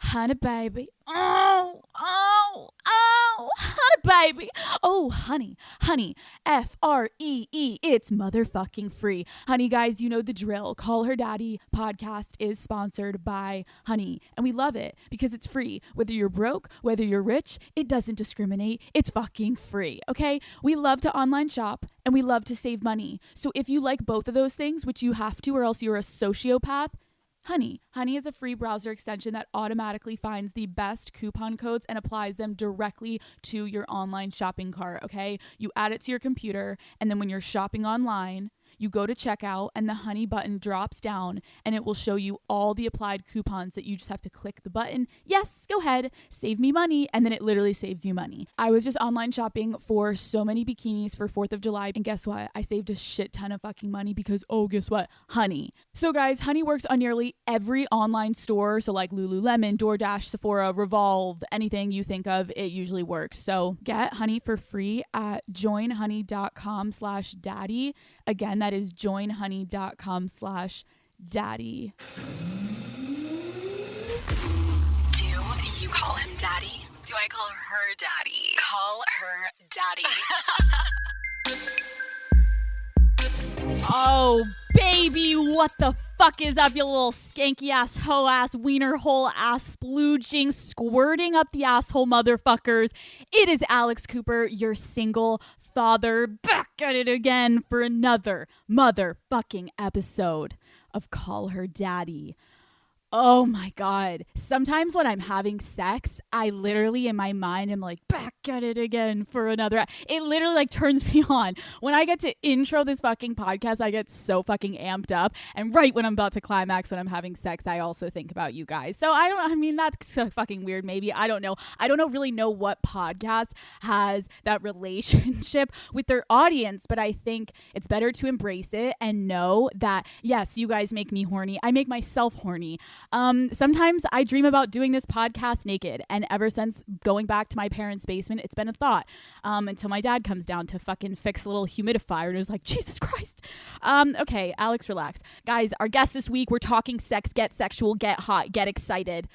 honey baby. Oh, honey baby. Oh, honey, Free. It's motherfucking free. Honey, guys, you know the drill. Call Her Daddy podcast is sponsored by Honey, and we love it because it's free. Whether you're broke, whether you're rich, it doesn't discriminate. It's fucking free, okay? We love to online shop, and we love to save money. So if you like both of those things, which you have to or else you're a sociopath, Honey is a free browser extension that automatically finds the best coupon codes and applies them directly to your online shopping cart, okay? You add it to your computer, and then when you're shopping online, you go to checkout and the Honey button drops down and it will show you all the applied coupons that you just have to click the button. Yes, go ahead, save me money. And then it literally saves you money. I was just online shopping for so many bikinis for 4th of July. And guess what? I saved a shit ton of fucking money because, oh, guess what? Honey. So guys, Honey works on nearly every online store. So like Lululemon, DoorDash, Sephora, Revolve, anything you think of, it usually works. So get Honey for free at joinhoney.com/daddy. Again, that is joinhoney.com/daddy. Do you call him daddy? Do I call her daddy? Call her daddy. Oh, baby, what the fuck is up, you little skanky ass, hoe ass, wiener hole ass, splooging, squirting up the asshole motherfuckers. It is Alex Cooper, your single father, back at it again for another motherfucking episode of Call Her Daddy. Oh my God. Sometimes when I'm having sex, I literally in my mind am like, back at it again for another. It literally like turns me on. When I get to intro this fucking podcast, I get so fucking amped up. And right when I'm about to climax, when I'm having sex, I also think about you guys. So that's so fucking weird. Maybe. I don't know. I don't really know what podcast has that relationship with their audience, but I think it's better to embrace it and know that, yes, you guys make me horny. I make myself horny. Sometimes I dream about doing this podcast naked, and ever since going back to my parents' basement, it's been a thought, until my dad comes down to fucking fix a little humidifier and is like, Jesus Christ. Okay, Alex, relax. Guys, our guest this week, we're talking sex, get sexual, get hot, get excited.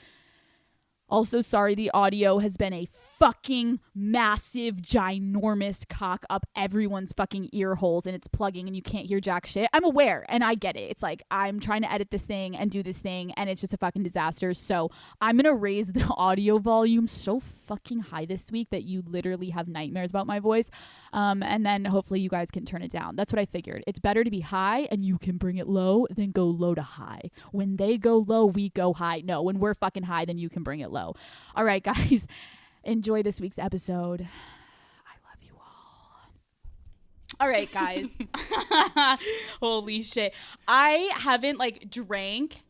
Also, sorry, the audio has been a fucking massive, ginormous cock up everyone's fucking ear holes, and it's plugging and you can't hear jack shit. I'm aware and I get it. It's like I'm trying to edit this thing and do this thing and it's just a fucking disaster. So I'm going to raise the audio volume so fucking high this week that you literally have nightmares about my voice. And then hopefully you guys can turn it down. That's what I figured. It's better to be high and you can bring it low than go low to high. When they go low, we go high. No, when we're fucking high, then you can bring it low. All right, guys, enjoy this week's episode. I love you all. All right, guys. Holy shit. I haven't drank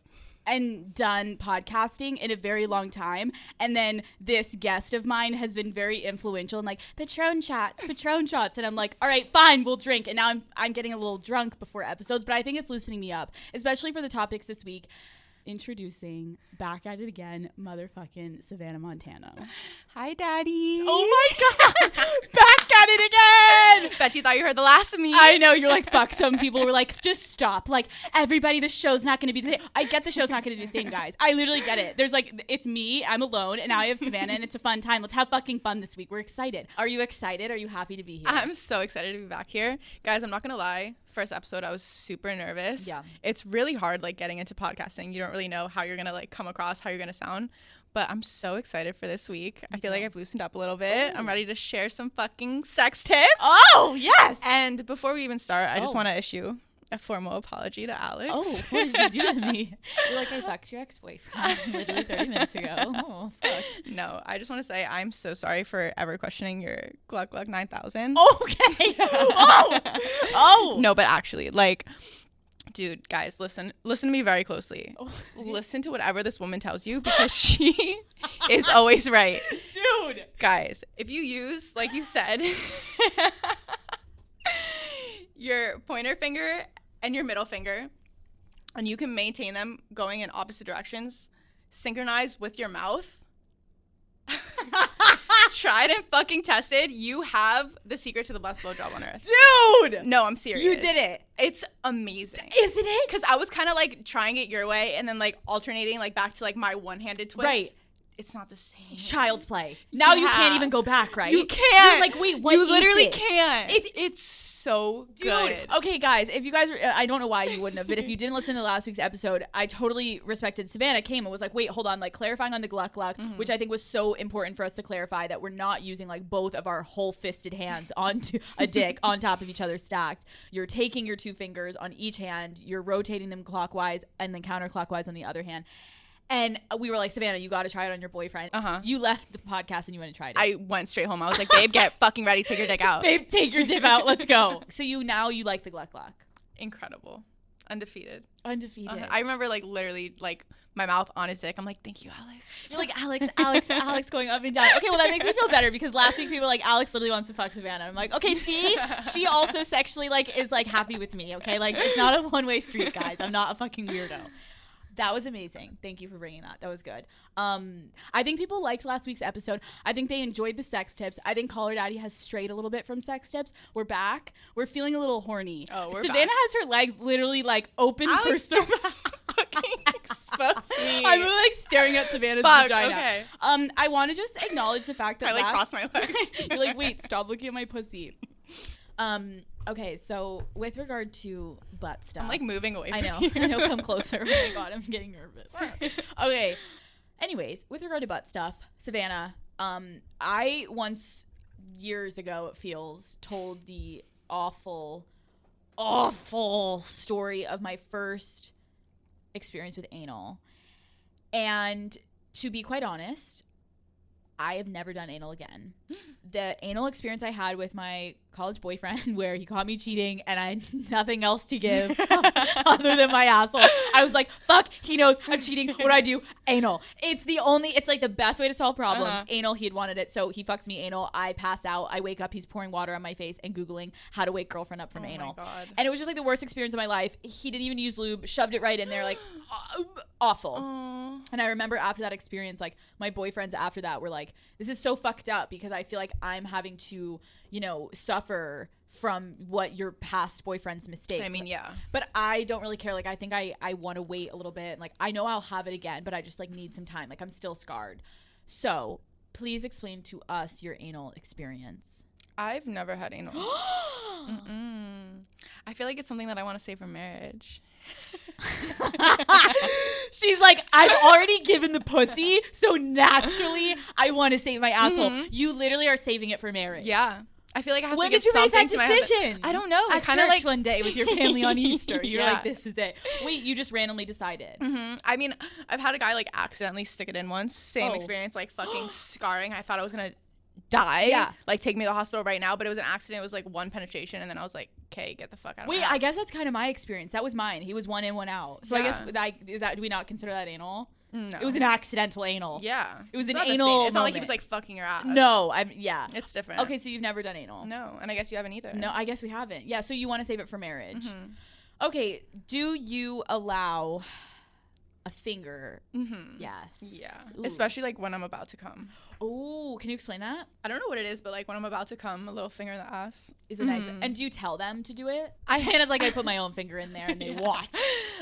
and done podcasting in a very long time. And then this guest of mine has been very influential and Patron shots. And I'm like, all right, fine, we'll drink. And now I'm getting a little drunk before episodes, but I think it's loosening me up, especially for the topics this week. Introducing, back at it again, motherfucking Savannah Montana. Hi, Daddy. Oh my God. Back at it again. Bet you thought you heard the last of me. I know. You're like, fuck. Some people were like, just stop. Like, everybody, the show's not going to be the same. I get the show's not going to be the same, guys. I literally get it. There's it's me. I'm alone. And now I have Savannah and it's a fun time. Let's have fucking fun this week. We're excited. Are you excited? Are you happy to be here? I'm so excited to be back here. Guys, I'm not going to lie. First episode, I was super nervous. Yeah. It's really hard, getting into podcasting. You don't really know how you're going to, come across, how you're going to sound. But I'm so excited for this week. I feel like I've loosened up a little bit. Ooh. I'm ready to share some fucking sex tips. Oh, yes. And before we even start, I just want to issue a formal apology to Alex. Oh, what did you do to me? You're like, I fucked your ex-boyfriend literally 30 minutes ago. Oh, fuck. No, I just want to say I'm so sorry for ever questioning your Gluck Gluck 9000. Okay. Oh. No, but actually, dude, guys, listen to me very closely. Oh. Listen to whatever this woman tells you because she is always right. Dude. Guys, if you use, like you said, your pointer finger and your middle finger, and you can maintain them going in opposite directions, synchronized with your mouth. Tried and fucking tested. You have the secret to the best blowjob on earth. Dude! No, I'm serious. You did it. It's amazing. Isn't it? Because I was kind of trying it your way and then alternating back to my one-handed twist. Right. it's not the same. Child's play. Now you can't even go back, right? You can't. You're like, wait, what? You literally this? Can't. It's so good. Okay, guys, if you guys, I don't know why you wouldn't have, but if you didn't listen to last week's episode, I totally respected. Savannah came and was like, wait, hold on, like clarifying on the gluck gluck, which I think was so important for us to clarify that we're not using like both of our whole fisted hands onto a dick on top of each other stacked. You're taking your 2 fingers on each hand, you're rotating them clockwise and then counterclockwise on the other hand. And we were like, Savannah, you got to try it on your boyfriend. You left the podcast and you went and tried it. I went straight home. I was like, babe, get fucking ready. Take your dick out. Babe, take your dick out. Let's go. So you like the gluck gluck. Incredible. Undefeated. I remember like literally like my mouth on his dick. I'm like, thank you, Alex. You're like, Alex going up and down. Okay, well that makes me feel better because last week people were like, Alex literally wants to fuck Savannah. I'm like, okay, see? She also sexually like is like happy with me, okay? Like it's not a one-way street, guys. I'm not a fucking weirdo. That was amazing. Thank you for bringing that. That was good. I think people liked last week's episode. I think they enjoyed the sex tips. I think Caller Daddy has strayed a little bit from sex tips. We're back. We're feeling a little horny. Oh, we're Savannah back. has her legs literally like open for some. Fucking expose me. I'm really like staring at Savannah's vagina. Okay. I want to just acknowledge the fact that I like cross my legs. You're like, wait, stop looking at my pussy. Okay, so with regard to butt stuff. I'm like moving away from I know, come closer. Oh my God, I'm getting nervous. Okay. Anyways, with regard to butt stuff, Savannah, I once, years ago it feels, told the awful story of my first experience with anal. And to be quite honest, I have never done anal again. The anal experience I had with my college boyfriend where he caught me cheating and I had nothing else to give other than my asshole. I was like, fuck, he knows I'm cheating. What do I do? Anal. It's like the best way to solve problems. Anal, he had wanted it. So he fucks me anal. I pass out. I wake up. He's pouring water on my face and Googling how to wake girlfriend up from anal. My God. And it was just like the worst experience of my life. He didn't even use lube, shoved it right in there, like awful. And I remember after that experience, like my boyfriends after that were like, this is so fucked up because I feel like I'm having to, suffer from what your past boyfriend's mistakes. I mean, yeah. But I don't really care. Like, I think I want to wait a little bit. And, like, I know I'll have it again, but I just, like, need some time. Like, I'm still scarred. So, please explain to us your anal experience. I've never had anal. I feel like it's something that I want to save for marriage. She's like, I've already given the pussy, so naturally I want to save my asshole. You literally are saving it for marriage. Yeah. I feel like I have when to give did you make something that to decision? I don't know. At kind of church like one day with your family on Easter. You're Yeah. like, this is it. Wait, you just randomly decided. I mean, I've had a guy like accidentally stick it in once. Same experience, like fucking scarring. I thought I was gonna die. Yeah. Like take me to the hospital right now, but it was an accident. It was like one penetration, and then I was like, okay, get the fuck out of my house. I guess that's kind of my experience. That was mine. He was one in, one out. So Yeah. I guess do we not consider that anal? No. It was an accidental anal. Yeah. It was It's an not the anal same. It's not like he moment. was like fucking your ass. No, yeah. It's different. Okay, so you've never done anal. No, and I guess you haven't either. No, I guess we haven't. Yeah, so you want to save it for marriage. Okay, do you allow a finger? Yes. Yeah. Ooh. Especially like when I'm about to come. Oh, can you explain that? I don't know what it is, but like when I'm about to come, a little finger in the ass. Is it nice? And do you tell them to do it? Hannah's like, I put my own finger in there and they watch.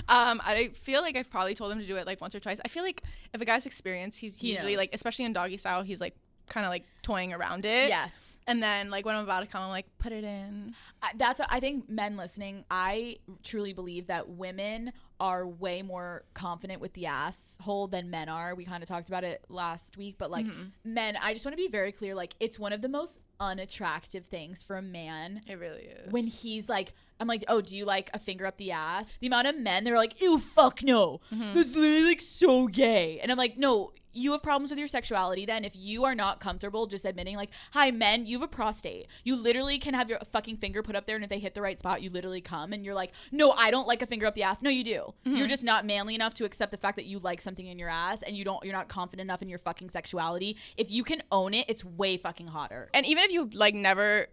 I feel like I've probably told him to do it like once or twice. I feel like if a guy's experienced, he usually knows. like, especially in doggy style, he's like kind of like toying around it. Yes. And then like when I'm about to come, I'm like, put it in. I think men listening, I truly believe that women are way more confident with the asshole than men are. We kind of talked about it last week, but like men, I just want to be very clear. Like it's one of the most unattractive things for a man. It really is. When he's like, I'm like, oh, do you like a finger up the ass? The amount of men that are like, ew, fuck no. That's literally like so gay. And I'm like, no, you have problems with your sexuality then if you are not comfortable just admitting like, hi, men, you have a prostate. You literally can have your fucking finger put up there and if they hit the right spot, you literally come and you're like, no, I don't like a finger up the ass. No, you do. You're just not manly enough to accept the fact that you like something in your ass and you're not confident enough in your fucking sexuality. If you can own it, it's way fucking hotter. And even if you like never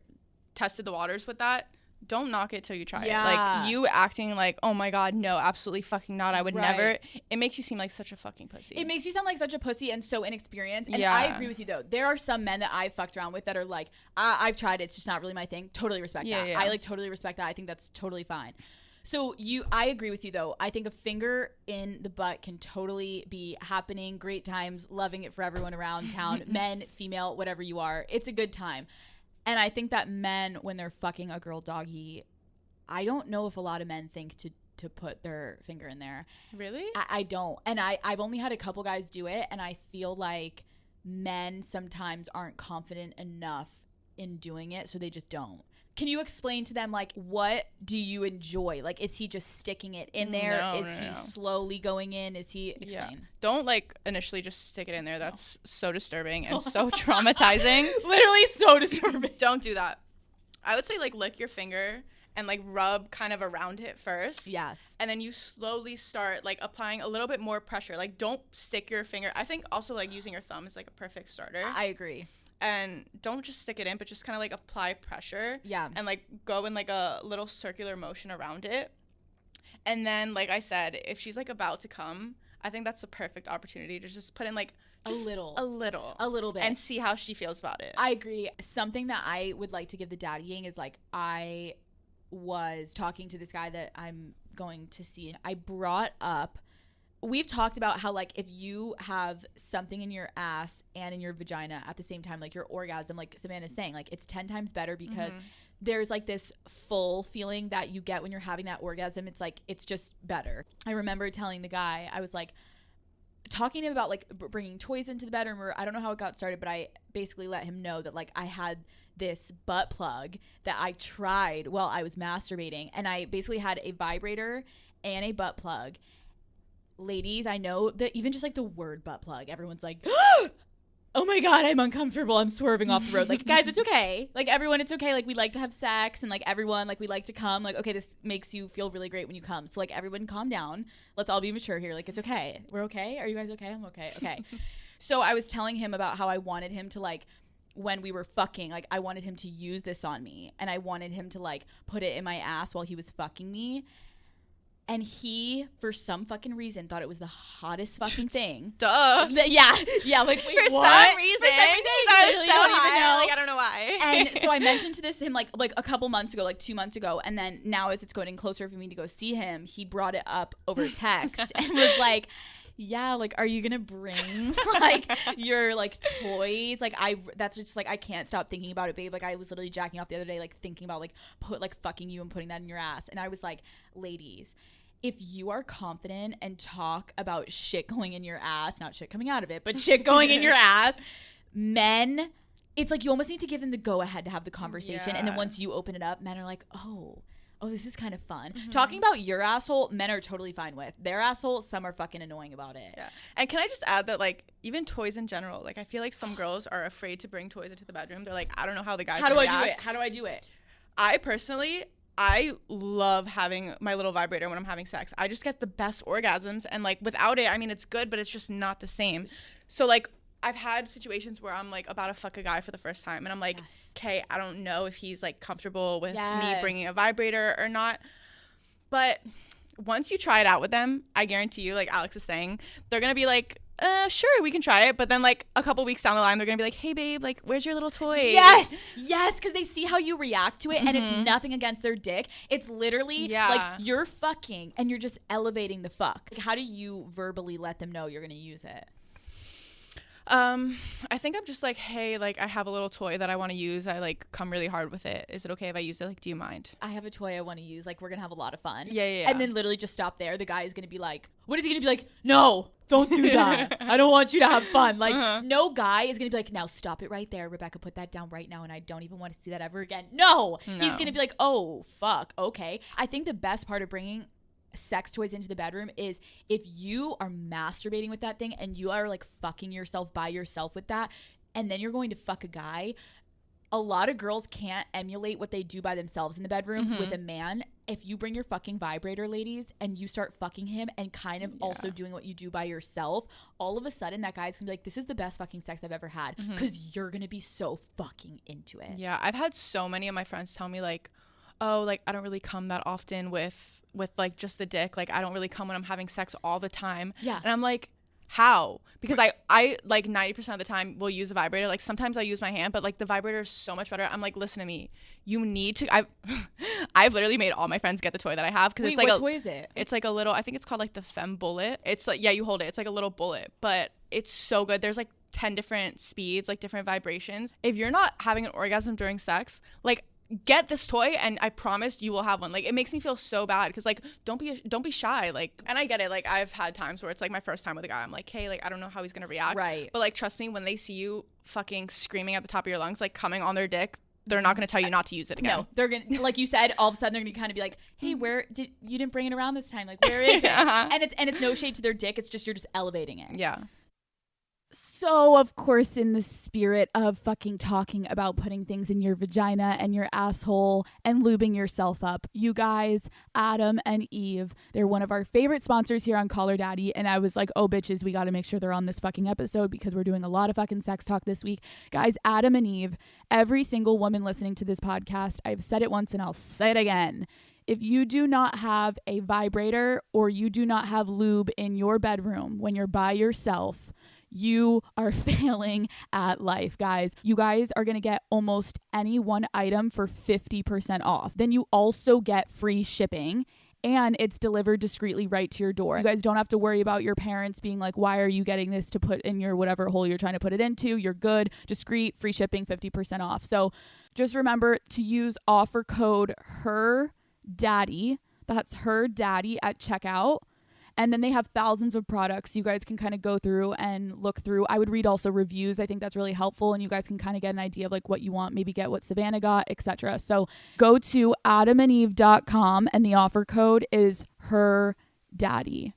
tested the waters with that, don't knock it till you try it. Yeah. Like you acting like, oh my God, no, absolutely fucking not. I would never. It makes you seem like such a fucking pussy. It makes you sound like such a pussy and so inexperienced. And Yeah. I agree with you though. There are some men that I've fucked around with that are like, I've tried it. It's just not really my thing. Totally respect that. Yeah. I like totally respect that. I think that's totally fine. So I agree with you though. I think a finger in the butt can totally be happening. Great times, loving it for everyone around town, men, female, whatever you are. It's a good time. And I think that men, when they're fucking a girl doggy, I don't know if a lot of men think to put their finger in there. Really? I don't. And I've only had a couple guys do it, and I feel like men sometimes aren't confident enough in doing it, so they just don't. Can you explain to them, like, what do you enjoy? Like, is he just sticking it in there? No, is he slowly going in? Is he, explain. Yeah. Don't, like, initially just stick it in there. That's so disturbing and so traumatizing. Literally so disturbing. Don't do that. I would say, like, lick your finger and, like, rub kind of around it first. Yes. And then you slowly start, like, applying a little bit more pressure. Like, don't stick your finger. I think also, like, using your thumb is, like, a perfect starter. I agree. And don't just stick it in, but just kind of, like, apply pressure. Yeah. And, like, go in, like, a little circular motion around it. And then, like I said, if she's, like, about to come, I think that's a perfect opportunity to just put in, like, a little bit, and see how she feels about it. I agree. Something that I would like to give the daddying is, like, I was talking to this guy that I'm going to see, and I brought up, we've talked about how, like, if you have something in your ass and in your vagina at the same time, like your orgasm, like Savannah's saying, like, it's 10 times better because there's, like, this full feeling that you get when you're having that orgasm. It's like, it's just better. I remember telling the guy, I was like, talking to him about, like, bringing toys into the bedroom, or I don't know how it got started, but I basically let him know that, like, I had this butt plug that I tried while I was masturbating, and I basically had a vibrator and a butt plug. Ladies, I know that even just, like, the word butt plug, everyone's like, oh my God, I'm uncomfortable, I'm swerving off the road. Like, guys, it's okay. Like, everyone, it's okay. Like, we like to have sex, and, like, everyone, like, we like to come. Like, okay, this makes you feel really great when you come. So, like, everyone calm down. Let's all be mature here. Like, it's okay. We're okay? Are you guys okay? I'm okay. Okay. So I was telling him about how I wanted him to, like, when we were fucking, like, I wanted him to use this on me, and I wanted him to, like, put it in my ass while he was fucking me. And he, for some fucking reason, thought it was the hottest fucking thing. Duh. Yeah. Like, wait, for what? Some reason. I literally don't even know. Like, I don't know why. And so I mentioned to him, like a couple months ago, like 2 months ago. And then now as it's getting closer for me to go see him, he brought it up over text and was like, yeah, like, are you gonna bring, like, your, like, toys? Like, that's just, like, I can't stop thinking about it, babe. Like, I was literally jacking off the other day, like, thinking about, like, fucking you and putting that in your ass. And I was like, ladies, if you are confident and talk about shit going in your ass, not shit coming out of it, but shit going in your ass, men, it's like you almost need to give them the go ahead to have the conversation. And then once you open it up, men are like, oh, this is kind of fun. Talking about your asshole, men are totally fine with. Their asshole, some are fucking annoying about it. Yeah. And can I just add that, like, even toys in general, like, I feel like some girls are afraid to bring toys into the bedroom. They're like, I don't know how the guys How do react. I do it? How do I do it? I love having my little vibrator when I'm having sex. I just get the best orgasms, and, like, without it, I mean, it's good, but it's just not the same. So, like, I've had situations where I'm, like, about to fuck a guy for the first time, and I'm like, okay, I don't know if he's, like, comfortable with me bringing a vibrator or not. But once you try it out with them, I guarantee you, like Alex is saying, they're gonna be like, sure, we can try it. But then, like, a couple weeks down the line, they're gonna be like, hey babe, like, where's your little toy? Yes, because they see how you react to it, and it's nothing against their dick. It's literally like you're fucking and you're just elevating the fuck. Like, how do you verbally let them know you're gonna use it? I think I'm just like, hey, like, I have a little toy that I want to use. I, like, come really hard with it. Is it okay if I use it? Like, do you mind? I have a toy I want to use. Like, we're gonna have a lot of fun. Yeah. And then literally just stop there. The guy is gonna be like, what is he gonna be like? No, don't do that. I don't want you to have fun. Like, no guy is gonna be like, now stop it right there, Rebecca, put that down right now, and I don't even want to see that ever again. No. He's gonna be like, oh fuck, okay. I think the best part of bringing sex toys into the bedroom is if you are masturbating with that thing and you are, like, fucking yourself by yourself with that, and then you're going to fuck a guy. A lot of girls can't emulate what they do by themselves in the bedroom with a man. If you bring your fucking vibrator, ladies, and you start fucking him and kind of also doing what you do by yourself, all of a sudden that guy's gonna be like, this is the best fucking sex I've ever had, because you're gonna be so fucking into it. Yeah, I've had so many of my friends tell me, like, oh, like, I don't really come that often with like, just the dick. Like, I don't really come when I'm having sex all the time. Yeah. And I'm like, how? Because I like 90% of the time will use a vibrator. Like sometimes I use my hand, but like the vibrator is so much better. I'm like, listen to me. You need to. I've literally made all my friends get the toy that I have because it's like what toy is it? It's like a little. I think it's called like the Femme Bullet. It's like, yeah, you hold it. It's like a little bullet, but it's so good. There's like 10 different speeds, like different vibrations. If you're not having an orgasm during sex, like, get this toy and I promise you will have one. Like, it makes me feel so bad because like don't be shy. Like, and I get it, like I've had times where it's like my first time with a guy, I'm like, hey, like I don't know how he's gonna react, right? But like trust me, when they see you fucking screaming at the top of your lungs, like coming on their dick, they're not gonna tell you not to use it again. No, they're gonna, like you said, all of a sudden they're gonna kind of be like, hey, where did you didn't bring it around this time, like where is it? And it's no shade to their dick, it's just you're just elevating it. Yeah. So, of course, in the spirit of fucking talking about putting things in your vagina and your asshole and lubing yourself up, you guys, Adam and Eve, they're one of our favorite sponsors here on Call Her Daddy. And I was like, oh, bitches, we got to make sure they're on this fucking episode because we're doing a lot of fucking sex talk this week. Guys, Adam and Eve, every single woman listening to this podcast, I've said it once and I'll say it again. If you do not have a vibrator or you do not have lube in your bedroom when you're by yourself, you are failing at life, guys. You guys are going to get almost any one item for 50% off. Then you also get free shipping and it's delivered discreetly right to your door. You guys don't have to worry about your parents being like, why are you getting this to put in your whatever hole you're trying to put it into? You're good. Discreet, free shipping, 50% off. So just remember to use offer code HERDADDY. That's HERDADDY at checkout. And then they have thousands of products you guys can kind of go through and look through. I would read also reviews. I think that's really helpful. And you guys can kind of get an idea of like what you want, maybe get what Savannah got, etc. So go to adamandeve.com and the offer code is HERDADDY.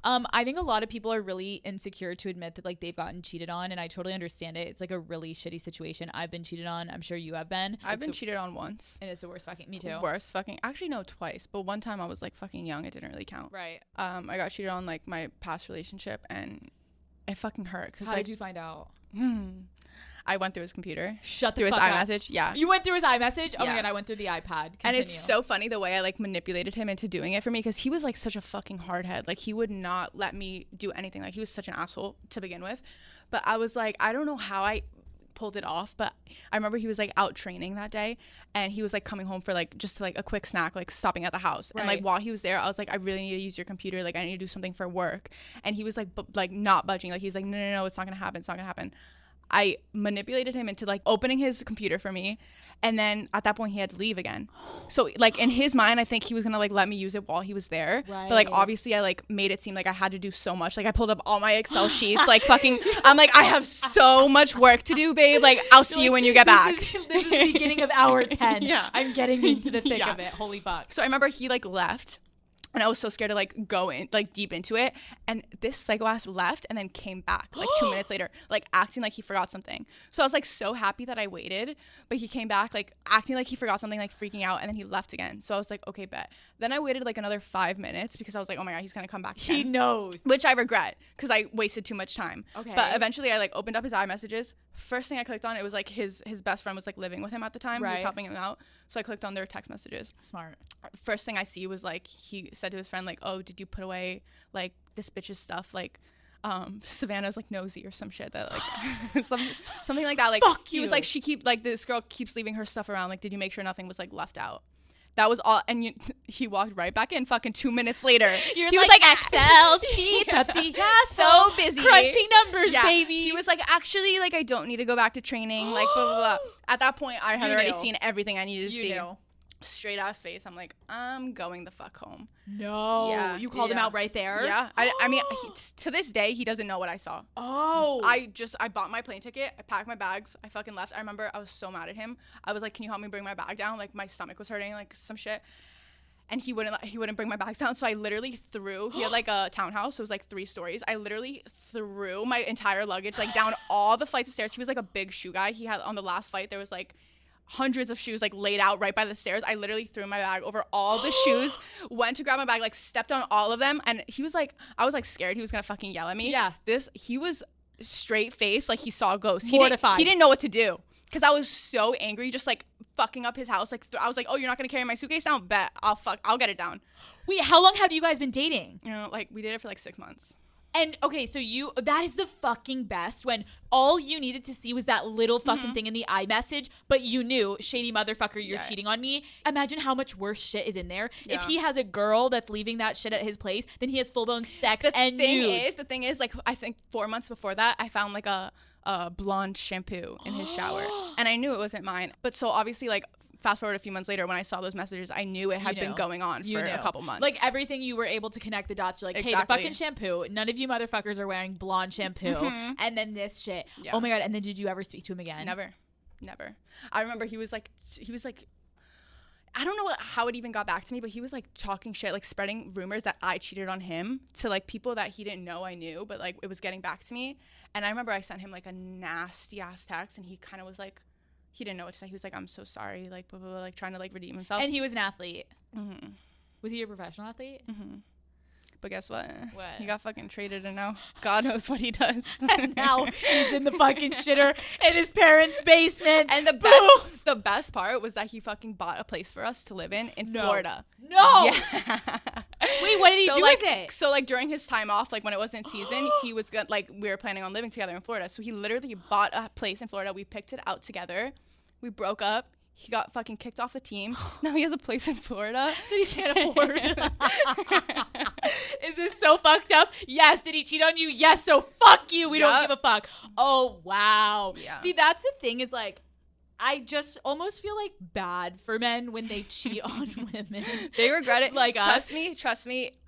I think a lot of people are really insecure to admit that like they've gotten cheated on, and I totally understand it. It's like a really shitty situation. I've been cheated on. I'm sure you have been. I've been cheated on once. And it's the worst fucking, me too. Worst fucking, actually no, twice. But one time I was like fucking young. It didn't really count. Right. I got cheated on like my past relationship and it fucking hurt. How did you find out? I went through his computer. Shut the through fuck his up. iMessage. Yeah. You went through his iMessage? Oh yeah. my God, I went through the iPad. Continue. And it's so funny the way I like manipulated him into doing it for me because he was like such a fucking hardhead. Like he would not let me do anything. Like he was such an asshole to begin with. But I was like, I don't know how I pulled it off, but I remember he was like out training that day and he was like coming home for like just like a quick snack, like stopping at the house. Right. And like while he was there, I was like, I really need to use your computer. Like I need to do something for work. And he was like, like not budging. Like he's like, no, it's not gonna happen. It's not gonna happen. I manipulated him into like opening his computer for me. And then at that point he had to leave again. So like in his mind, I think he was going to like let me use it while he was there. Right. But like obviously I like made it seem like I had to do so much. Like I pulled up all my Excel sheets, like fucking, I'm like, I have so much work to do, babe. Like I'll see you when you get back. This is the beginning of hour 10. Yeah. I'm getting into the thick of it. Holy fuck. So I remember he like left. And I was so scared to like go in like deep into it. And this psycho ass left and then came back like 2 minutes later, like acting like he forgot something. So I was like so happy that I waited, but he came back like acting like he forgot something, like freaking out, and then he left again. So I was like, okay, bet. Then I waited like another 5 minutes because I was like, oh my God, he's gonna come back again. He knows. Which I regret because I wasted too much time. Okay. But eventually I like opened up his iMessages. First thing I clicked on, it was like his best friend was like living with him at the time. Right. He was helping him out. So I clicked on their text messages. Smart. First thing I see was like he said to his friend like, oh, did you put away like this bitch's stuff? Like Savannah's like nosy or some shit that like something like that. Like fuck he you. was like, this girl keeps leaving her stuff around. Like, did you make sure nothing was like left out? That was all. And he walked right back in fucking 2 minutes later. He was like Excel sheets at the so busy crunching numbers, baby. He was like, actually, like I don't need to go back to training. Like blah blah blah. At that point, I had already seen everything I needed to see. Knew. Straight ass face. I'm like, I'm going the fuck home. No. Yeah. You called him out right there? Yeah. I mean, to this day, he doesn't know what I saw. Oh. I bought my plane ticket. I packed my bags. I fucking left. I remember I was so mad at him. I was like, can you help me bring my bag down? Like my stomach was hurting, like some shit. And he wouldn't bring my bags down. So I literally threw, he had like a townhouse. So it was like 3 stories. I literally threw my entire luggage like down all the flights of stairs. He was like a big shoe guy. He had on the last flight, there was like hundreds of shoes like laid out right by the stairs. I literally threw my bag over all the shoes, went to grab my bag, like stepped on all of them. And he was like, I was like scared he was gonna fucking yell at me. Yeah. He was straight face, like he saw a ghost. Mortified. He didn't know what to do. Cause I was so angry, just like fucking up his house. Like I was like, oh, you're not gonna carry my suitcase down? Bet. I'll get it down. Wait, how long have you guys been dating? You know, like we did it for like 6 months. And okay, so that is the fucking best when all you needed to see was that little fucking thing in the iMessage, but you knew, shady motherfucker, you're cheating on me. Imagine how much worse shit is in there. Yeah. If he has a girl that's leaving that shit at his place, then he has full-blown sex and nudes. The thing is, like, I think 4 months before that, I found like a blonde shampoo in his shower, and I knew it wasn't mine. But so obviously, like, fast forward a few months later, when I saw those messages, I knew it had been going on for a couple months. Like, everything, you were able to connect the dots. You're like, hey, the fucking shampoo. None of you motherfuckers are wearing blonde shampoo. And then this shit. Yeah. Oh my God. And then did you ever speak to him again? Never. I remember he was like, I don't know how it even got back to me, but he was like talking shit, like spreading rumors that I cheated on him to like people that he didn't know I knew, but like it was getting back to me. And I remember I sent him like a nasty ass text, and he kind of was like, he didn't know what to say. He was like, I'm so sorry, like, blah, blah, blah, like trying to like redeem himself. And he was an athlete. Was he a professional athlete? But guess what? He got fucking traded, and now God knows what he does. And now he's in the fucking shitter in his parents' basement. And the best part was that he fucking bought a place for us to live in Florida. No. Yeah. Wait, what did he do with it? So like during his time off, like when it wasn't season, he was good. Like we were planning on living together in Florida. So he literally bought a place in Florida. We picked it out together. We broke up. He got fucking kicked off the team. Now he has a place in Florida that he can't afford. Is this so fucked up? Yes. Did he cheat on you? Yes. So fuck you. We don't give a fuck. Oh, wow. Yeah. See, that's the thing is like, I just almost feel like bad for men when they cheat on women. They regret it. Like trust me.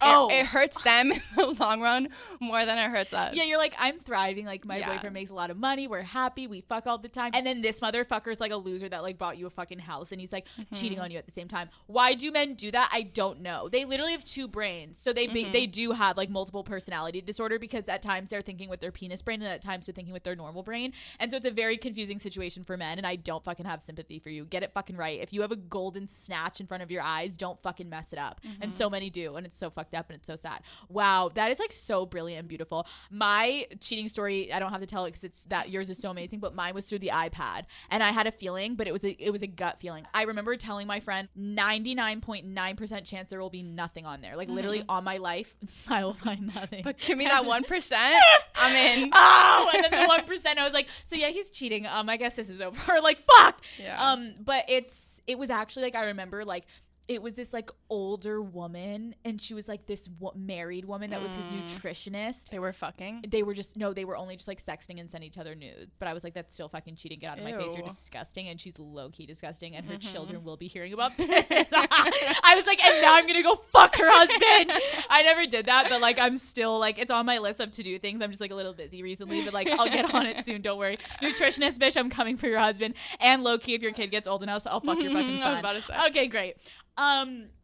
It hurts them in the long run more than it hurts us. Yeah, you're like, I'm thriving. Like my boyfriend makes a lot of money. We're happy. We fuck all the time. And then this motherfucker's like a loser that like bought you a fucking house, and he's like cheating on you at the same time. Why do men do that? I don't know. They literally have two brains, so they do have like multiple personality disorder, because at times they're thinking with their penis brain, and at times they're thinking with their normal brain, and so it's a very confusing situation for men. And I don't fucking have sympathy for you. Get it fucking right. If you have a golden snatch in front of your eyes, don't fucking mess it up. And so many do, and it's so fucked up, and it's so sad. Wow, that is like so brilliant and beautiful. My cheating story, I don't have to tell it because it's that yours is so amazing, but mine was through the iPad, and I had a feeling, but it was a gut feeling. I remember telling my friend 99.9% chance there will be nothing on there. Like literally on my life, I will find nothing. But give me that 1%. I'm in. Oh, and then the 1%, I was like, so yeah, he's cheating. I guess this is over. Like, fuck. Yeah. But it was actually like, I remember like it was this like older woman, and she was like this married woman that was his nutritionist. They were fucking? They were only just like sexting and sending each other nudes. But I was like, that's still fucking cheating. Get out of my face. You're disgusting. And she's low-key disgusting, and her children will be hearing about this. I was like, and now I'm gonna go fuck her husband. I never did that, but like I'm still like, it's on my list of to-do things. I'm just like a little busy recently, but like I'll get on it soon. Don't worry. Nutritionist bitch, I'm coming for your husband. And low-key, if your kid gets old enough, I'll fuck your fucking son. I was about to say. Okay, great.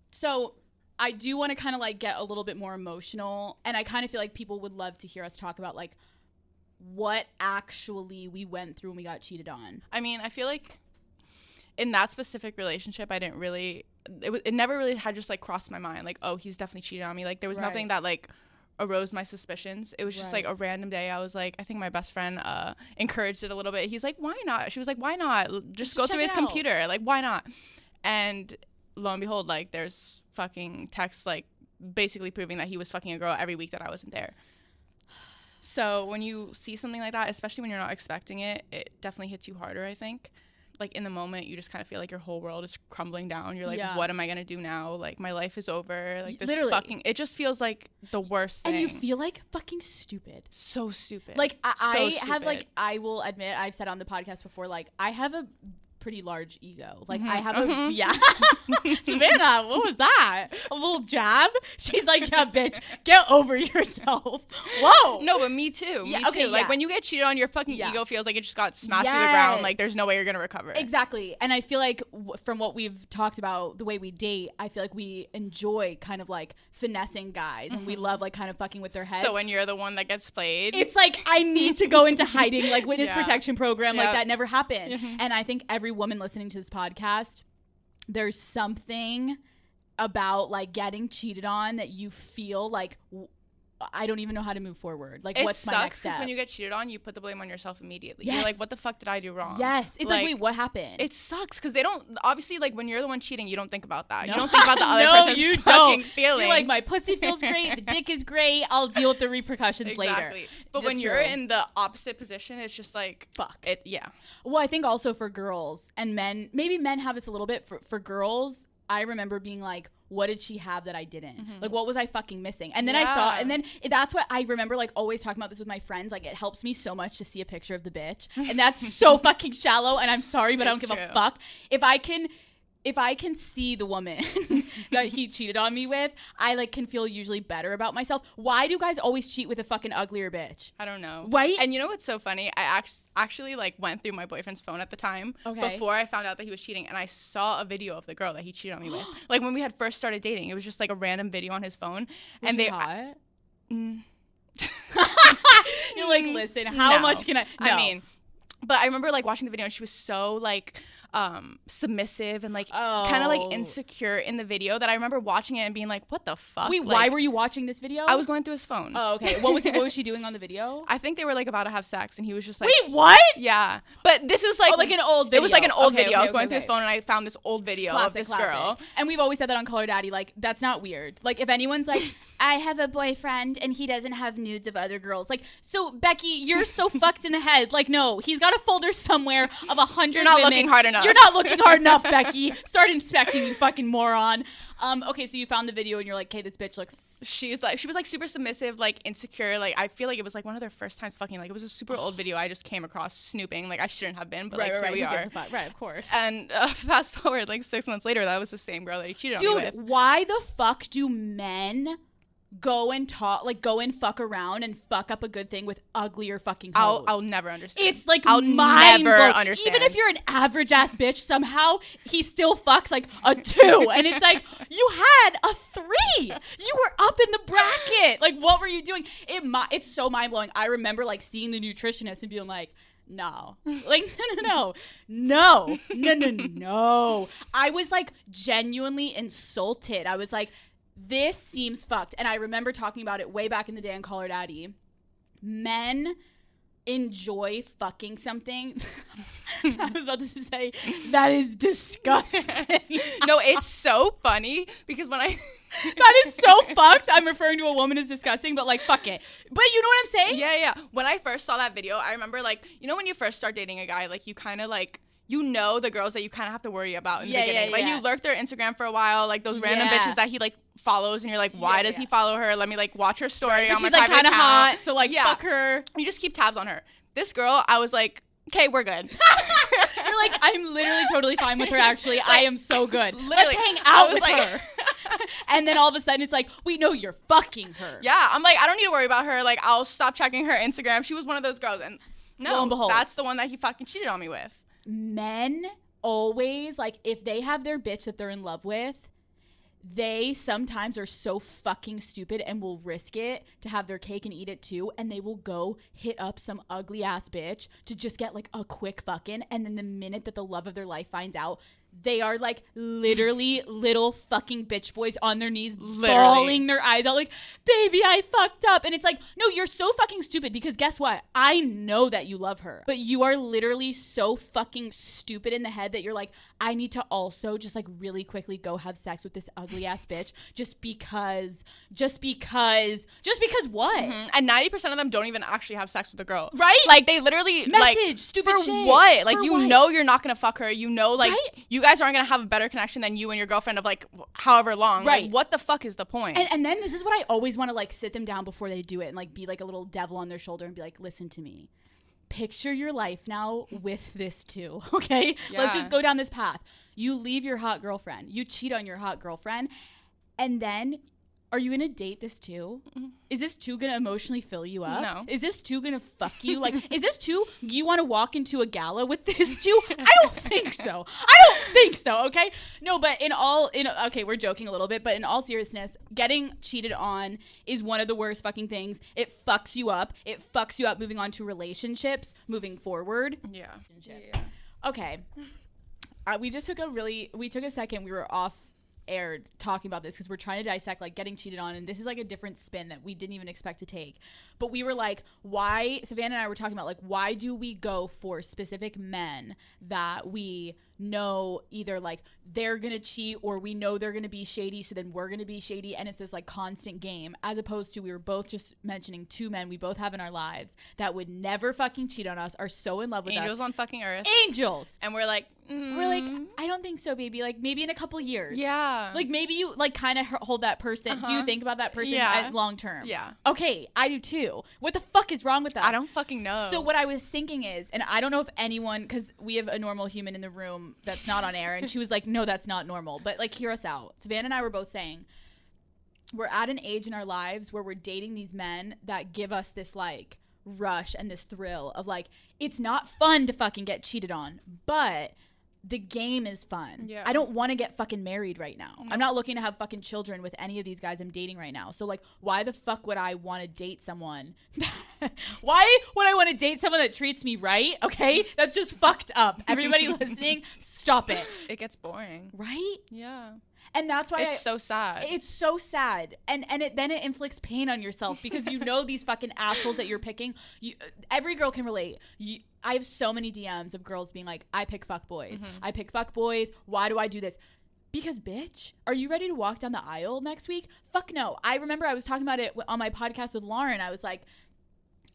So I do want to kind of like get a little bit more emotional, and I kind of feel like people would love to hear us talk about like what actually we went through when we got cheated on. I mean, I feel like in that specific relationship, I didn't really, it never really had just like crossed my mind like, oh, he's definitely cheated on me. Like there was nothing that like arose my suspicions. It was just like a random day. I was like, I think my best friend encouraged it a little bit. He's like, why not? She was like, why not? Just go through his computer. Like, why not? And lo and behold, like there's fucking texts like basically proving that he was fucking a girl every week that I wasn't there. So when you see something like that, especially when you're not expecting it, it definitely hits you harder, I think. Like in the moment, you just kind of feel like your whole world is crumbling down. You're like, what am I going to do now? Like my life is over. Like this fucking, it just feels like the worst thing. And you feel like fucking stupid. So stupid. Like I have like, I will admit, I've said on the podcast before, like I have a pretty large ego. Like I have a Savannah, what was that? A little jab? She's like, yeah, bitch, get over yourself. Whoa. No, but me too. Me too. Like when you get cheated on, your fucking ego feels like it just got smashed to the ground. Like there's no way you're gonna recover it. Exactly. And I feel like from what we've talked about, the way we date, I feel like we enjoy kind of like finessing guys, and we love like kind of fucking with their heads. So when you're the one that gets played, it's like I need to go into hiding, like witness protection program. Like that never happened. And I think every woman listening to this podcast, there's something about like getting cheated on that you feel like I don't even know how to move forward. Like, it what's my next step? Because when you get cheated on, you put the blame on yourself immediately. Yes. You're like, what the fuck did I do wrong? Yes. It's like, wait, what happened? It sucks because they don't, obviously, like, when you're the one cheating, you don't think about that. No. You don't think about the other person's fucking feelings. You're like, my pussy feels great. The dick is great. I'll deal with the repercussions later. But when you're in the opposite position, it's just like, fuck. Yeah. Well, I think also for girls and men, maybe men have this a little bit. For girls, I remember being like, what did she have that I didn't? Like, what was I fucking missing? And then I saw, and then that's what I remember, like, always talking about this with my friends. Like, it helps me so much to see a picture of the bitch. And that's so fucking shallow. And I'm sorry, but I don't give a fuck. If I can see the woman that he cheated on me with, I like can feel usually better about myself. Why do guys always cheat with a fucking uglier bitch? I don't know. Right? And you know what's so funny? I actually like went through my boyfriend's phone at the time before I found out that he was cheating, and I saw a video of the girl that he cheated on me with. Like when we had first started dating, it was just like a random video on his phone. Was and she they hot? You're like, listen, how much can I? No. I mean, but I remember like watching the video and she was so like submissive and like kind of like insecure in the video that I remember watching it and being like, what the fuck? Wait, like, why were you watching this video? I was going through his phone. Oh, okay. What was she doing on the video? I think they were like about to have sex and he was just like, wait, what? Yeah. But this was like, like an old video. It was like an old video. I was going through his phone and I found this old video of this girl. And we've always said that on Color Daddy, like, that's not weird. Like, if anyone's like, I have a boyfriend and he doesn't have nudes of other girls. Like, so Becky, you're so fucked in the head. Like, no, he's got a folder somewhere of 100 women. You're not looking hard enough. You're not looking hard enough, Becky. Start inspecting, you fucking moron. Okay, so you found the video and you're like, okay, this bitch looks... She was like super submissive, like insecure. Like, I feel like it was like one of their first times fucking. Like, it was a super old video I just came across snooping. Like, I shouldn't have been, but like, here we are. Right, of course. And fast forward, like 6 months later, that was the same girl that he cheated on me with. Dude, why the fuck do men go and fuck around and fuck up a good thing with uglier fucking hoes? I'll never understand. It's like I'll never understand. Even if you're an average ass bitch, somehow he still fucks like a 2, and it's like you had a 3. You were up in the bracket. Like, what were you doing? It's so mind blowing. I remember like seeing the nutritionist and being like, no, like no. I was like genuinely insulted. I was like, this seems fucked. And I remember talking about it way back in the day on Color Daddy. Men enjoy fucking something. I was about to say, that is disgusting. No, it's so funny because when that is so fucked. I'm referring to a woman as disgusting, but like, fuck it. But you know what I'm saying? Yeah. When I first saw that video, I remember like, you know when you first start dating a guy, like you kind of like, you know the girls that you kind of have to worry about in the beginning. Like you lurk their Instagram for a while, like those random bitches that he like follows, and you're like, why does he follow her? Let me like watch her story on my private account. She's like kind of hot, so like fuck her. You just keep tabs on her. This girl, I was like, okay, we're good. You're like, I'm literally totally fine with her, actually. Like, I am so good. Literally, let's hang out with her. And then all of a sudden it's like, we know you're fucking her. Yeah, I'm like, I don't need to worry about her. Like, I'll stop checking her Instagram. She was one of those girls. And lo and behold, that's the one that he fucking cheated on me with. Men always, like, if they have their bitch that they're in love with, they sometimes are so fucking stupid and will risk it to have their cake and eat it too, and they will go hit up some ugly ass bitch to just get like a quick fucking, and then the minute that the love of their life finds out, they are like literally little fucking bitch boys on their knees, bawling their eyes out like, baby, I fucked up. And it's like, no, you're so fucking stupid, because guess what? I know that you love her, but you are literally so fucking stupid in the head that you're like, I need to also just like really quickly go have sex with this ugly ass bitch just because what? Mm-hmm. And 90% of them don't even actually have sex with the girl. Right? Like they literally message stupid for shit. What? Like for you what? know you're not gonna fuck her. You know, like right? You guys aren't gonna have a better connection than you and your girlfriend of like however long. Right. Like, what the fuck is the point? And then this is what I always want to like sit them down before they do it and like be like a little devil on their shoulder and be like, listen to me. Picture your life now with this too, okay? Yeah. Let's just go down this path. You leave your hot girlfriend. You cheat on your hot girlfriend. And then are you gonna date this too? Is this too gonna emotionally fill you up? No. Is this too gonna fuck you? Like, is this too, you wanna walk into a gala with this too? I don't think so. Okay? No, but okay, we're joking a little bit, but in all seriousness, getting cheated on is one of the worst fucking things. It fucks you up. It fucks you up moving on to relationships, moving forward. Yeah. Okay. We took a second. We were off aired talking about this because we're trying to dissect like getting cheated on, and this is like a different spin that we didn't even expect to take. But we were like, why, Savannah and I were talking about like, why do we go for specific men that we know either like they're gonna cheat or we know they're gonna be shady, so then we're gonna be shady, and it's this like constant game, as opposed to we were both just mentioning 2 men we both have in our lives that would never fucking cheat on us, are so in love with us. Angels on fucking earth. Angels. And we're like, I don't think so, baby. Like maybe in a couple years. Yeah. Like maybe you like kind of hold that person. Do you think about that person long term? Yeah. Okay, I do too. What the fuck is wrong with that? I don't fucking know. So what I was thinking is, and I don't know if anyone, because we have a normal human in the room that's not on air, and she was like, no, that's not normal. But like, hear us out. Savannah and I were both saying, we're at an age in our lives where we're dating these men that give us this like rush and this thrill of like, it's not fun to fucking get cheated on, but the game is fun. Yeah. I don't want to get fucking married right now. Nope. I'm not looking to have fucking children with any of these guys I'm dating right now. So like, why the fuck would I want to date someone? Why would I want to date someone that treats me right? Okay, that's just fucked up. Everybody listening, stop it. It gets boring. Right? Yeah. And that's why it's so sad. It's so sad. And then it inflicts pain on yourself because you know these fucking assholes that you're picking. Every girl can relate. I have so many DMs of girls being like, I pick fuck boys. I pick fuck boys. Why do I do this? Because, bitch, are you ready to walk down the aisle next week? Fuck no. I remember I was talking about it on my podcast with Lauren. I was like,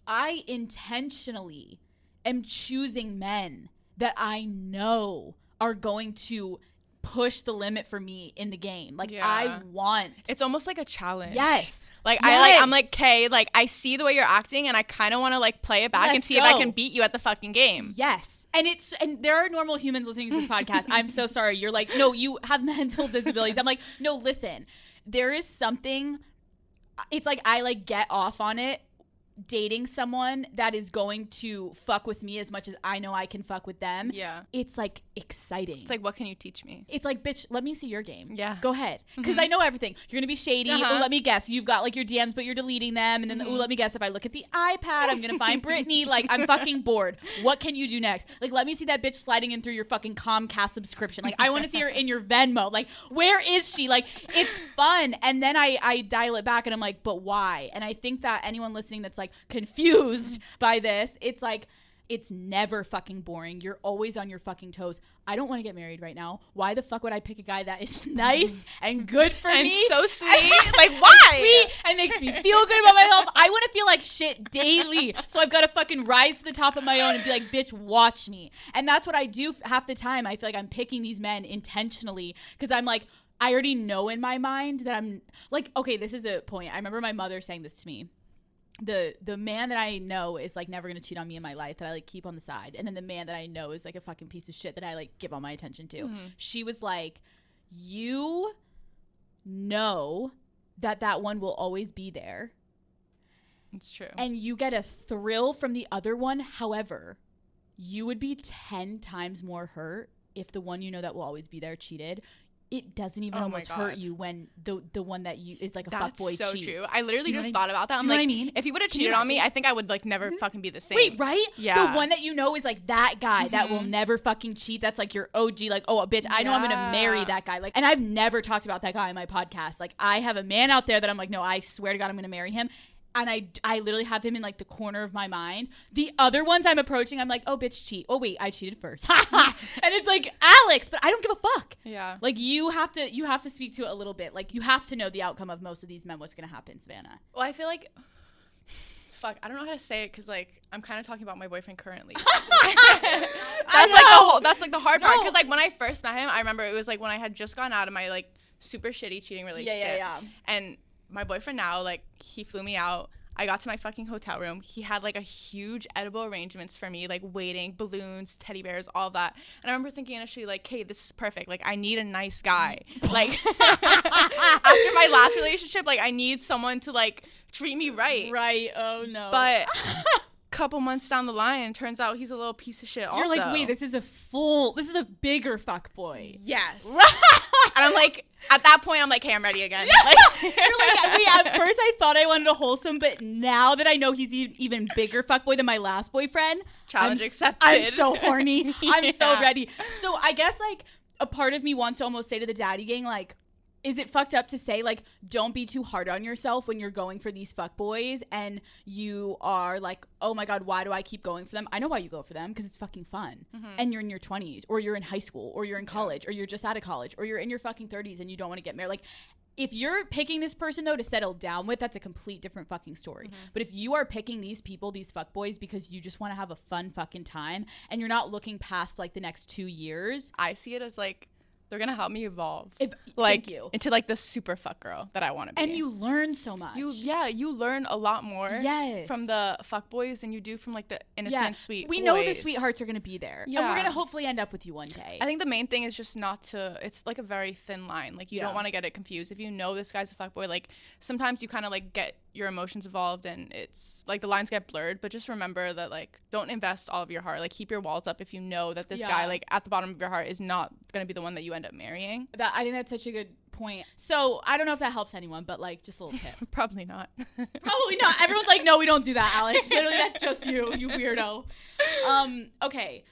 I intentionally am choosing men that I know are going to push the limit for me in the game. Like, I want. It's almost like a challenge. Yes. Like, yes. I'm like, Kay, like, I see the way you're acting, and I kind of want to, like, play it back and see if I can beat you at the fucking game. Yes. And there are normal humans listening to this podcast. I'm so sorry. You're like, no, you have mental disabilities. I'm like, no, listen. There is something. It's like I, like, get off on it dating someone that is going to fuck with me as much as I know I can fuck with them. Yeah. It's like exciting. It's like, what can you teach me? It's like, bitch, let me see your game. Yeah. Go ahead. Because I know everything. You're going to be shady. Oh, let me guess. You've got like your DMs, but you're deleting them. And then, let me guess. If I look at the iPad, I'm going to find Brittany. Like, I'm fucking bored. What can you do next? Like, let me see that bitch sliding in through your fucking Comcast subscription. Like, I want to see her in your Venmo. Like, where is she? Like, it's fun. And then I dial it back and I'm like, but why? And I think that anyone listening that's like confused by this, it's like, it's never fucking boring. You're always on your fucking toes. I don't want to get married right now. Why the fuck would I pick a guy that is nice and good for me? And so sweet. Like, why? Sweet and makes me feel good about myself. I want to feel like shit daily. So I've got to fucking rise to the top of my own and be like, bitch, watch me. And that's what I do half the time. I feel like I'm picking these men intentionally because I'm like, I already know in my mind that I'm like, okay, this is a point. I remember my mother saying this to me. The man that I know is like never gonna cheat on me in my life that I like keep on the side, and then the man that I know is like a fucking piece of shit that I like give all my attention to. She was like, you know that one will always be there. It's true. And you get a thrill from the other one. However, you would be 10 times more hurt if the one you know that will always be there cheated. It doesn't even almost hurt you when the one that you is like a fuckboy That's so cheats. true. I literally just thought about that. I'm know like, what I mean? If he would have cheated on me, I think I would like never fucking be the same. Wait, right? Yeah. The one that you know is like that guy that will never fucking cheat. That's like your OG. Like, oh, bitch, I know I'm gonna marry that guy. Like, and I've never talked about that guy on my podcast. Like, I have a man out there that I'm like, no, I swear to God, I'm gonna marry him. And I literally have him in like the corner of my mind. The other ones I'm approaching, I'm like, oh, bitch, cheat. Oh, wait, I cheated first. And it's like, Alex, but I don't give a fuck. Yeah. Like, you have to speak to it a little bit. Like, you have to know the outcome of most of these men, what's going to happen, Savannah. Well, I feel like, fuck, I don't know how to say it because like I'm kind of talking about my boyfriend currently. That's like the hard part because like when I first met him, I remember it was like when I had just gone out of my like super shitty cheating relationship. Yeah. And my boyfriend now, like, he flew me out. I got to my fucking hotel room. He had, like, a huge edible arrangements for me, like, waiting, balloons, teddy bears, all of that. And I remember thinking initially, like, hey, this is perfect. Like, I need a nice guy. Like, after my last relationship, like, I need someone to, like, treat me right. Right. Oh, no. But couple months down the line, turns out he's a little piece of shit also. You're like, wait, this is a bigger fuckboy. Yes. And I'm like, at that point, I'm like, hey, I'm ready again. Like, you're like, wait, at first I thought I wanted a wholesome, but now that I know he's even bigger fuckboy than my last boyfriend, challenge accepted. I'm so horny. I'm so Yeah. ready. So I guess like a part of me wants to almost say to the daddy gang, like, is it fucked up to say, like, don't be too hard on yourself when you're going for these fuckboys and you are like, oh my God, why do I keep going for them? I know why you go for them, because it's fucking fun. And you're in your 20s, or you're in high school, or you're in college, or you're just out of college, or you're in your fucking 30s and you don't want to get married. Like, if you're picking this person, though, to settle down with, that's a complete different fucking story. But if you are picking these people, these fuckboys, because you just want to have a fun fucking time and you're not looking past, like, the next 2 years. I see it as, like, they're going to help me evolve. Thank you. Into, like, the super fuck girl that I want to be. And you learn so much. You learn a lot more from the fuck boys than you do from, like, the innocent, sweet We boys. know the sweethearts are going to be there. Yeah. And we're going to hopefully end up with you one day. I think the main thing is just not to, it's, like, a very thin line. Like, you don't want to get it confused. If you know this guy's a fuck boy, like, sometimes you kind of, like, get your emotions involved and it's, like, the lines get blurred. But just remember that, like, don't invest all of your heart. Like, keep your walls up if you know that this guy, like, at the bottom of your heart is not going to be the one that you end up marrying. I think that's such a good point. So I don't know if that helps anyone, but, like, just a little tip. Probably not. Probably not. Everyone's like, no, we don't do that, Alex. Literally, that's just you weirdo. Okay.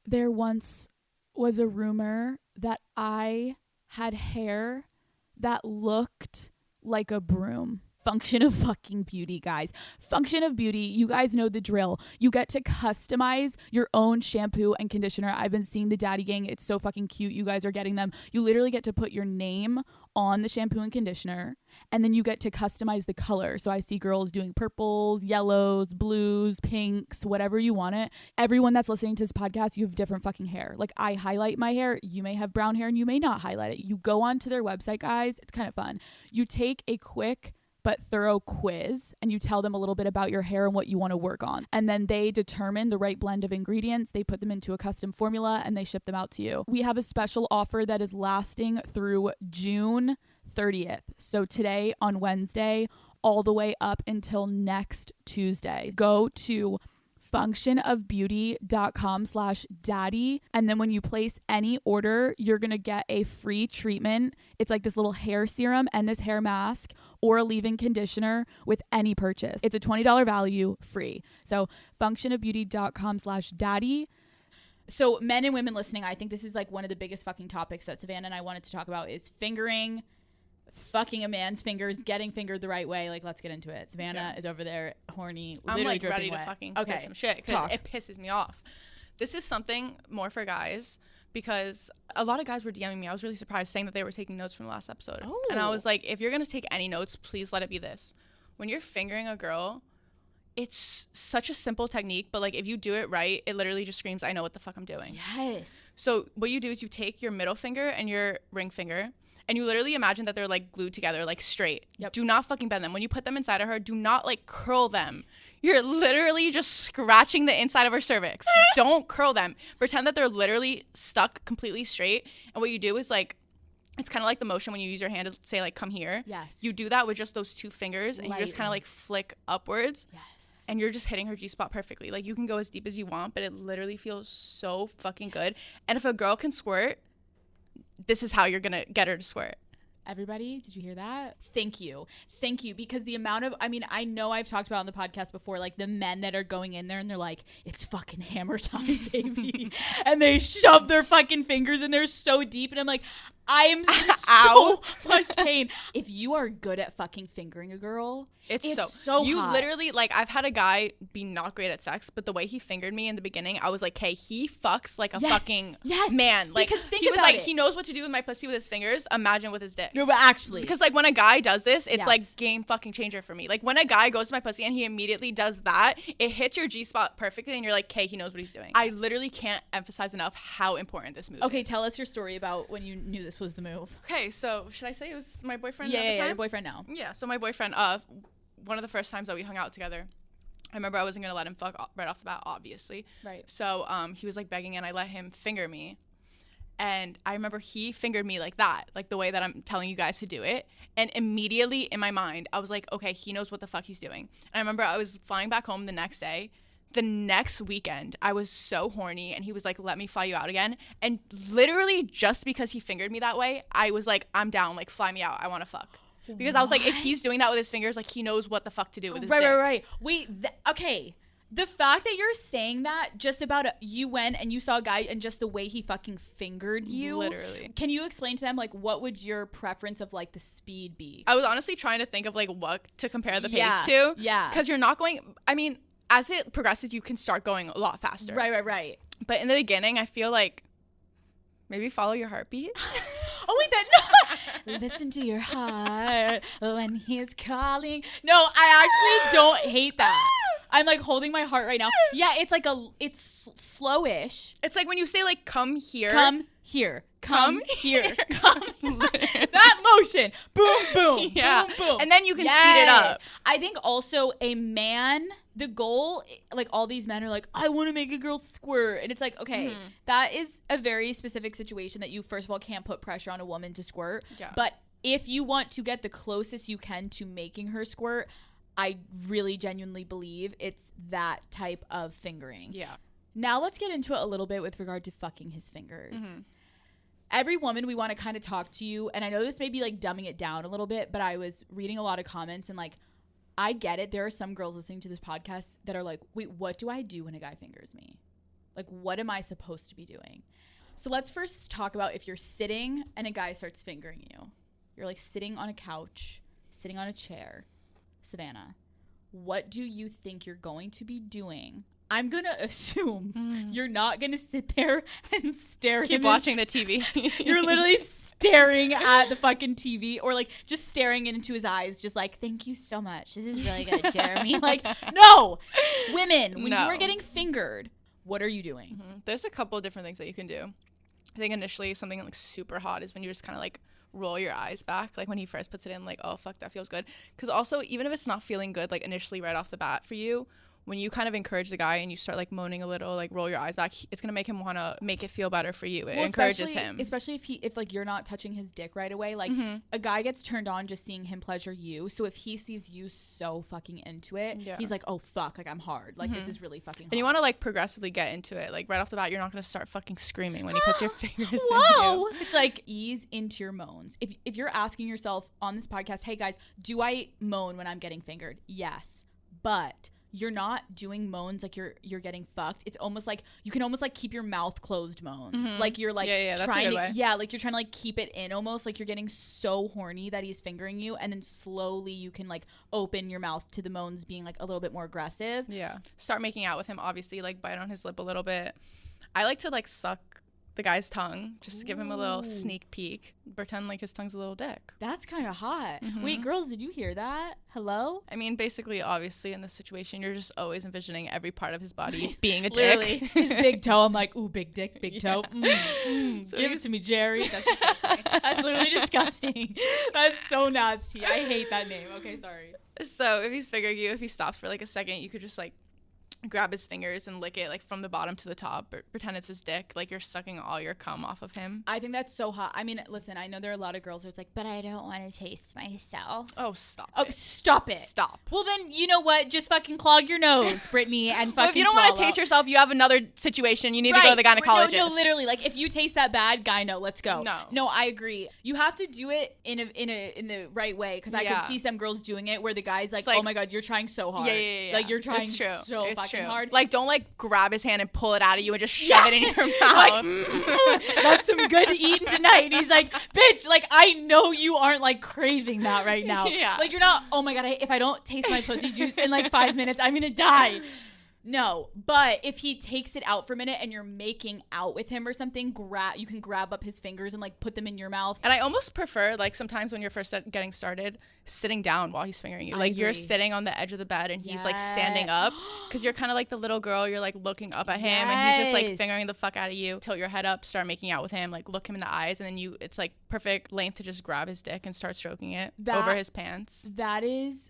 There once was a rumor that I had hair that looked like a broom. Function of fucking beauty, guys. Function of beauty. You guys know the drill. You get to customize your own shampoo and conditioner. I've been seeing the Daddy Gang. It's so fucking cute. You guys are getting them. You literally get to put your name on the shampoo and conditioner, and then you get to customize the color. So I see girls doing purples, yellows, blues, pinks, whatever you want it. Everyone that's listening to this podcast, you have different fucking hair. Like, I highlight my hair. You may have brown hair and you may not highlight it. You go onto their website, guys. It's kind of fun. You take a quick but thorough quiz and you tell them a little bit about your hair and what you want to work on. And then they determine the right blend of ingredients. They put them into a custom formula and they ship them out to you. We have a special offer that is lasting through June 30th. So today on Wednesday, all the way up until next Tuesday. Go to functionofbeauty.com/daddy. And then when you place any order, you're going to get a free treatment. It's like this little hair serum and this hair mask or a leave-in conditioner with any purchase. It's a $20 value, free. So functionofbeauty.com/daddy. So men and women listening, I think this is like one of the biggest fucking topics that Savannah and I wanted to talk about is fingering, fucking a man's fingers, getting fingered the right way. Like, let's get into it. Savannah is over there, horny, I'm literally like ready wet. to fucking say some shit because it pisses me off. This is something more for guys because a lot of guys were DMing me. I was really surprised, saying that they were taking notes from the last episode. And I was like, if you're going to take any notes, please let it be this. When you're fingering a girl, it's such a simple technique, but like if you do it right, it literally just screams, I know what the fuck I'm doing. Yes. So what you do is you take your middle finger and your ring finger, and you literally imagine that they're like glued together, like straight. Yep. Do not fucking bend them. When you put them inside of her, do not like curl them. You're literally just scratching the inside of her cervix. Don't curl them. Pretend that they're literally stuck completely straight. And what you do is like, it's kind of like the motion when you use your hand to say like, come here. Yes. You do that with just those two fingers and you just kind of like flick upwards. Yes. And you're just hitting her G-spot perfectly. Like, you can go as deep as you want, but it literally feels so fucking good. And if a girl can squirt, this is how you're gonna get her to squirt. Everybody, did you hear that? Thank you. Because the amount of, I mean, I know I've talked about on the podcast before, like the men that are going in there and they're like, it's fucking hammer time, baby. And they shove their fucking fingers in there so deep. And I'm like, I'm so much pain. If you are good at fucking fingering a girl, it's so you hot. Literally, like, I've had a guy be not great at sex, but the way he fingered me in the beginning, I was like, hey, he fucks like a fucking man. Like, because think he was about like, it. he knows what to do with my pussy with his fingers. Imagine with his dick. No, but actually, because like when a guy does this, it's Yes. like game fucking changer for me. Like when a guy goes to my pussy and he immediately does that, it hits your G-spot perfectly, and you're like, okay, he knows what he's doing. I literally can't emphasize enough how important this move is. Okay, tell us your story about when you knew this was the move. Okay, so should I say it was my boyfriend at the Yeah, time? your boyfriend now. Yeah, so my boyfriend, one of the first times that we hung out together, I remember I wasn't gonna let him fuck right off the bat, obviously. Right. So he was like begging, and I let him finger me. And I remember he fingered me like that, like the way that I'm telling you guys to do it. And immediately in my mind, I was like, okay, he knows what the fuck he's doing. And I remember I was flying back home the next day. The next weekend, I was so horny, and he was like, let me fly you out again. And literally just because he fingered me that way, I was like, I'm down, like, fly me out. I want to fuck. Because I was like, if he's doing that with his fingers, like, he knows what the fuck to do with his dick. Right. Wait, okay. The fact that you're saying that just about you went and you saw a guy and just the way he fucking fingered you. Literally. Can you explain to them, like, what would your preference of, like, the speed be? I was honestly trying to think of, like, what to compare the pace to. Yeah. Because you're not going, I mean, as it progresses, you can start going a lot faster. Right. But in the beginning, I feel like maybe follow your heartbeat. Oh, wait, no. Listen to your heart when he's calling. No, I actually don't hate that. I'm like holding my heart right now. Yeah, it's like it's slowish. It's like when you say like, come here. Come here. Come here. That That motion. Boom, boom. Yeah. Boom, boom. And then you can speed it up. I think also a man, the goal, like all these men are like, I want to make a girl squirt. And it's like, okay, that is a very specific situation that you, first of all, can't put pressure on a woman to squirt. Yeah. But if you want to get the closest you can to making her squirt, I really genuinely believe it's that type of fingering. Yeah. Now let's get into it a little bit with regard to fucking his fingers. Every woman, we want to kind of talk to you, and I know this may be like dumbing it down a little bit, but I was reading a lot of comments and like, I get it. There are some girls listening to this podcast that are like, wait, what do I do when a guy fingers me? Like, what am I supposed to be doing? So let's first talk about if you're sitting and a guy starts fingering you. You're like sitting on a couch, sitting on a chair. Savannah, what do you think you're going to be doing? I'm going to assume you're not going to sit there and stare. Keep watching the TV. You're literally staring at the fucking TV or like just staring into his eyes, just like, thank you so much. This is really good, Jeremy. Like, no. Women, when you are getting fingered, what are you doing? There's a couple of different things that you can do. I think initially something like super hot is when you just kind of like roll your eyes back, like when he first puts it in, like, oh fuck, that feels good. Because also, even if it's not feeling good, like initially right off the bat for you, when you kind of encourage the guy and you start like moaning a little, like roll your eyes back, it's gonna make him want to make it feel better for you. It encourages him, especially if like you're not touching his dick right away. Like a guy gets turned on just seeing him pleasure you, so if he sees you so fucking into it, he's like, oh fuck, like I'm hard, like this is really fucking hot. And you want to like progressively get into it, like right off the bat. You're not gonna start fucking screaming when he puts your fingers in you. It's like ease into your moans. If you're asking yourself on this podcast, hey guys, do I moan when I'm getting fingered? Yes, but you're not doing moans like you're getting fucked. It's almost like you can almost like keep your mouth closed moans. Like you're like trying to like you're trying to like keep it in, almost like you're getting so horny that he's fingering you, and then slowly you can like open your mouth to the moans being like a little bit more aggressive. Yeah. Start making out with him, obviously, like bite on his lip a little bit. I like to like suck the guy's tongue just to give him a little sneak peek, pretend like his tongue's a little dick. That's kind of hot. Wait, girls, did you hear that? Hello? I mean, basically, obviously, in this situation, you're just always envisioning every part of his body being a dick. Literally, his big toe. I'm like, ooh, big dick, big toe. So give it to me, Jerry. That's disgusting. That's literally disgusting. That's so nasty. I hate that name. Okay, sorry. So if he's fingering you, if he stops for like a second, you could just like grab his fingers and lick it like from the bottom to the top, or pretend it's his dick, like you're sucking all your cum off of him. I think that's so hot. I mean, listen, I know there are a lot of girls who's like, but I don't want to taste myself. Oh, stop it. Stop it. Stop. Well, then, you know what? Just fucking clog your nose, Brittany, and fucking well, if you don't want to taste yourself, you have another situation. You need to go to the gynecologist. No, literally. Like, if you taste that bad, gyno, let's go. No, I agree. You have to do it in the right way, because I can see some girls doing it where the guy's like, oh my God, you're trying so hard. Yeah. Like, you're trying so fucking hard. Like, don't like grab his hand and pull it out of you and just shove it in your mouth. Like, that's some good eating tonight. And he's like, bitch, like, I know you aren't like craving that right now. Like, you're not, oh my God, if I don't taste my pussy juice in like 5 minutes, I'm gonna die. No, but if he takes it out for a minute and you're making out with him or something, you can grab up his fingers and like put them in your mouth. And I almost prefer, like, sometimes when you're first getting started, sitting down while he's fingering you. Like, you're sitting on the edge of the bed and he's like standing up, because you're kind of like the little girl. You're like looking up at him and he's just like fingering the fuck out of you. Tilt your head up, start making out with him, like look him in the eyes, and then it's like perfect length to just grab his dick and start stroking it over his pants. That is,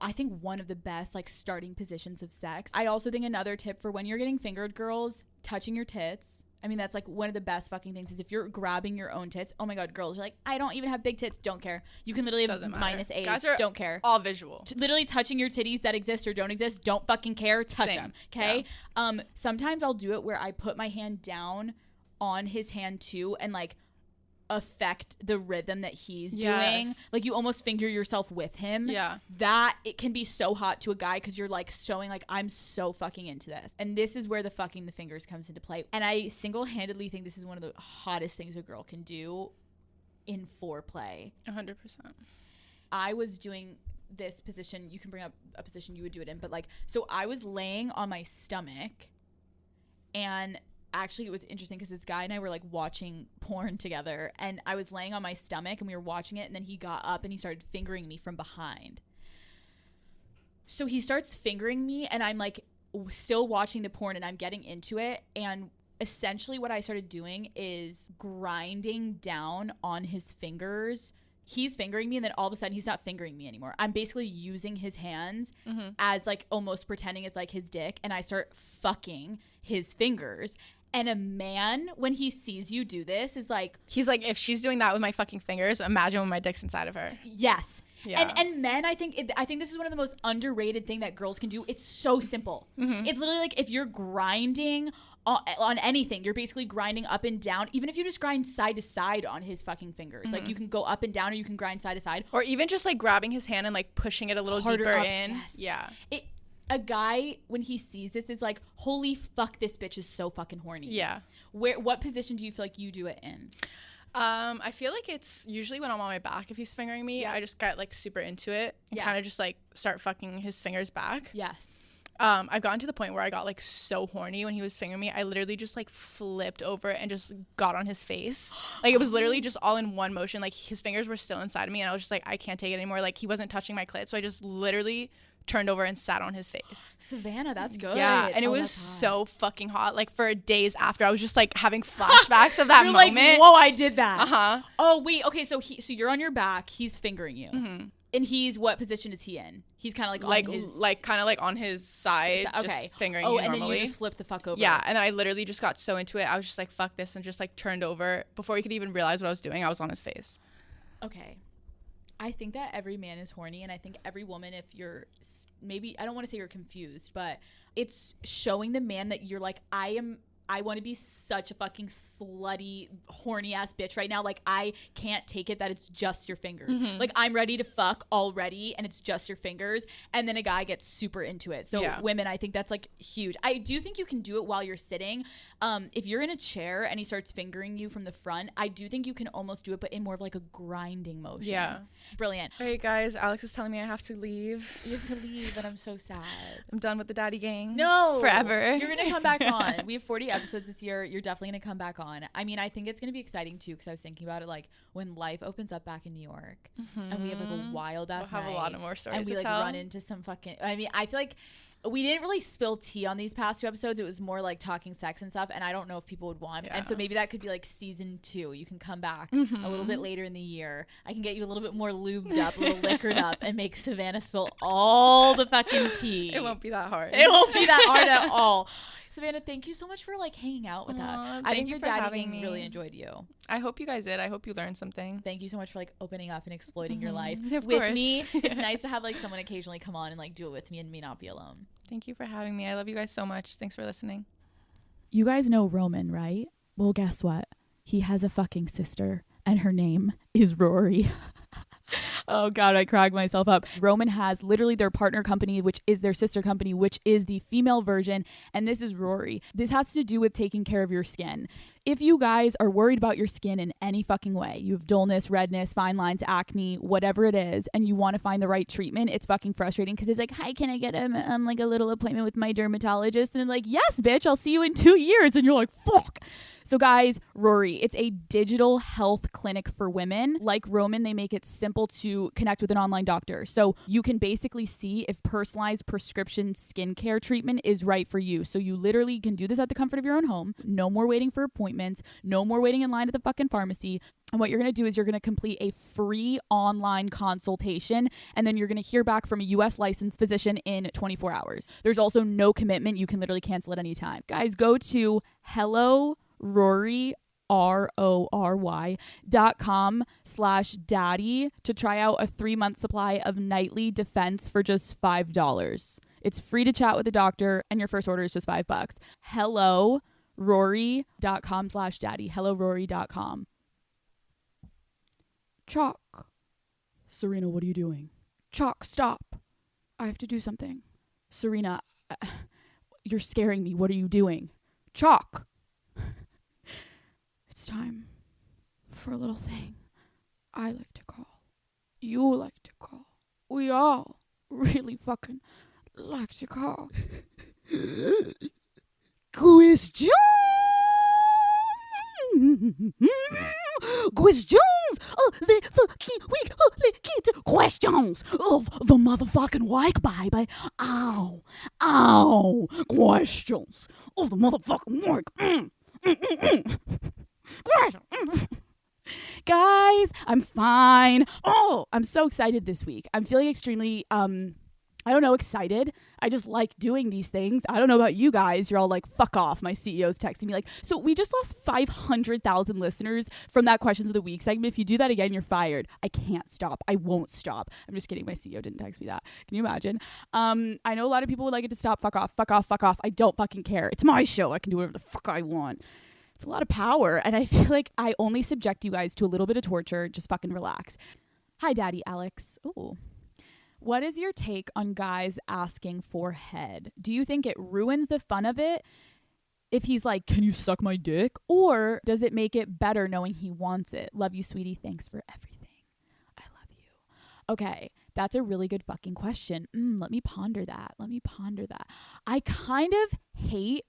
I think, one of the best like starting positions of sex. I also think another tip for when you're getting fingered, girls, touching your tits. I mean, that's like one of the best fucking things is if you're grabbing your own tits. Oh my God, girls, you're like, I don't even have big tits. Don't care. You can literally have -8. Guys are don't care. All visual. Literally touching your titties that exist or don't exist. Don't fucking care. Touch them. Okay. Yeah. Sometimes I'll do it where I put my hand down on his hand too, and like affect the rhythm that he's doing. Yes. Like you almost finger yourself with him. Yeah. That it can be so hot to a guy because you're like showing like I'm so fucking into this. And this is where the fucking the fingers comes into play. And I single-handedly think this is one of the hottest things a girl can do in foreplay. 100%. I was doing this position. You can bring up a position you would do it in, but like, so I was laying on my stomach, and actually it was interesting because this guy and I were like watching porn together, and I was laying on my stomach and we were watching it, and then he got up and he started fingering me from behind. So he starts fingering me and I'm like still watching the porn and I'm getting into it, and essentially what I started doing is grinding down on his fingers. He's fingering me, and then all of a sudden he's not fingering me anymore. I'm basically using his hands as like almost pretending it's like his dick, and I start fucking his fingers. And a man, when he sees you do this, is like, he's like, if she's doing that with my fucking fingers, imagine when my dick's inside of her. yes. Yeah. And men, I think this is one of the most underrated thing that girls can do. It's so simple. It's literally like if you're grinding on anything, you're basically grinding up and down. Even if you just grind side to side on his fucking fingers, like you can go up and down, or you can grind side to side, or even just like grabbing his hand and like pushing it a little harder deeper up. in. Yes. Yeah. A guy, when he sees this, is like, holy fuck, this bitch is so fucking horny. Yeah. What position do you feel like you do it in? I feel like it's usually when I'm on my back. If he's fingering me, I just get like super into it and kind of just like start fucking his fingers back. Yes. I've gotten to the point where I got like so horny when he was fingering me. I literally just like flipped over and just got on his face. Like it was literally just all in one motion. Like his fingers were still inside of me, and I was just like, I can't take it anymore. Like he wasn't touching my clit, so I just literally turned over and sat on his face. Savannah, that's good. Yeah, and it was so fucking hot. Like for days after, I was just like having flashbacks of that You're moment. like, whoa, I did that. Uh-huh. Oh wait, okay, so you're on your back, he's fingering you. And what position is he in? He's kind of like on his, kind of like on his side, just fingering you normally. And then you just flip the fuck over. Yeah, and then I literally just got so into it. I was just like, fuck this, and just like turned over. Before he could even realize what I was doing, I was on his face. Okay. I think that every man is horny, and I think every woman, if you're maybe, I don't want to say you're confused, but it's showing the man that you're like, I want to be such a fucking slutty, horny ass bitch right now. Like, I can't take it that it's just your fingers. Like, I'm ready to fuck already, and it's just your fingers. And then a guy gets super into it. So women, I think that's like huge. I do think you can do it while you're sitting. If you're in a chair and he starts fingering you from the front, I do think you can almost do it, but in more of like a grinding motion. Yeah. Brilliant. All right, guys. Alex is telling me I have to leave. You have to leave, and I'm so sad. I'm done with the daddy gang. No. Forever. You're going to come back on. We have 40 episodes this year. You're definitely going to come back on. I mean, I think it's going to be exciting too, because I was thinking about it, like when life opens up back in New York and we have like a wild ass night. We'll have a lot of more stories and we to like tell. run into some fucking, I mean, I feel like we didn't really spill tea on these past 2 episodes. It was more like talking sex and stuff, and I don't know if people would want. And so maybe that could be like season 2. You can come back a little bit later in the year. I can get you a little bit more lubed up, a little liquored up, and make Savannah spill all the fucking tea. It won't be that hard. It won't be that hard at all. Savannah, thank you so much for like hanging out with us. I think the daddy gang really enjoyed you. I hope you guys did. I hope you learned something. Thank you so much for like opening up and exploiting your life of with course. me. It's nice to have like someone occasionally come on and like do it with me and me not be alone. Thank you for having me. I love you guys so much. Thanks for listening. You guys know Roman, right? Well, guess what? He has a fucking sister, and her name is Rory. Oh God, I cracked myself up. Roman has literally their partner company, which is their sister company, which is the female version. And this is Rory. This has to do with taking care of your skin. If you guys are worried about your skin in any fucking way, you have dullness, redness, fine lines, acne, whatever it is, and you want to find the right treatment, it's fucking frustrating because it's like, hi, can I get like a little appointment with my dermatologist? And I'm like, yes, bitch, I'll see you in 2 years. And you're like, fuck. So guys, Rory, it's a digital health clinic for women. Like Roman, they make it simple to connect with an online doctor. So you can basically see if personalized prescription skincare treatment is right for you. So you literally can do this at the comfort of your own home. No more waiting for appointments. No more waiting in line at the fucking pharmacy. And what you're going to do is you're going to complete a free online consultation, and then you're going to hear back from a U.S. licensed physician in 24 hours. There's also no commitment. You can literally cancel at any time. Guys, go to Rory, RORY.com/daddy to try out a 3-month supply of nightly defense for just $5. It's free to chat with a doctor, and your first order is just $5. HelloRory.com/daddy. HelloRory.com. Chalk. Serena, what are you doing? Chalk, stop. I have to do something. Serena, you're scaring me. What are you doing? Chalk. It's time for a little thing I like to call, you like to call, we all really fucking like to call. Question. Questions of the fucking week. Questions of the motherfucking week, baby. Ow. Ow. Questions of the motherfucking week. Guys, I'm fine. Oh, I'm so excited this week. I'm feeling extremely, I don't know, excited. I just like doing these things. I don't know about you guys. You're all like, fuck off. My CEO's texting me like, so we just lost 500,000 listeners from that Questions of the Week segment. If you do that again, you're fired. I can't stop. I won't stop. I'm just kidding. My CEO didn't text me that. Can you imagine? I know a lot of people would like it to stop. Fuck off. Fuck off. Fuck off. I don't fucking care. It's my show. I can do whatever the fuck I want. It's a lot of power. And I feel like I only subject you guys to a little bit of torture. Just fucking relax. Hi, Daddy Alex. Ooh. What is your take on guys asking for head? Do you think it ruins the fun of it if he's like, can you suck my dick? Or does it make it better knowing he wants it? Love you, sweetie. Thanks for everything. I love you. Okay, that's a really good fucking question. Let me ponder that. I kind of hate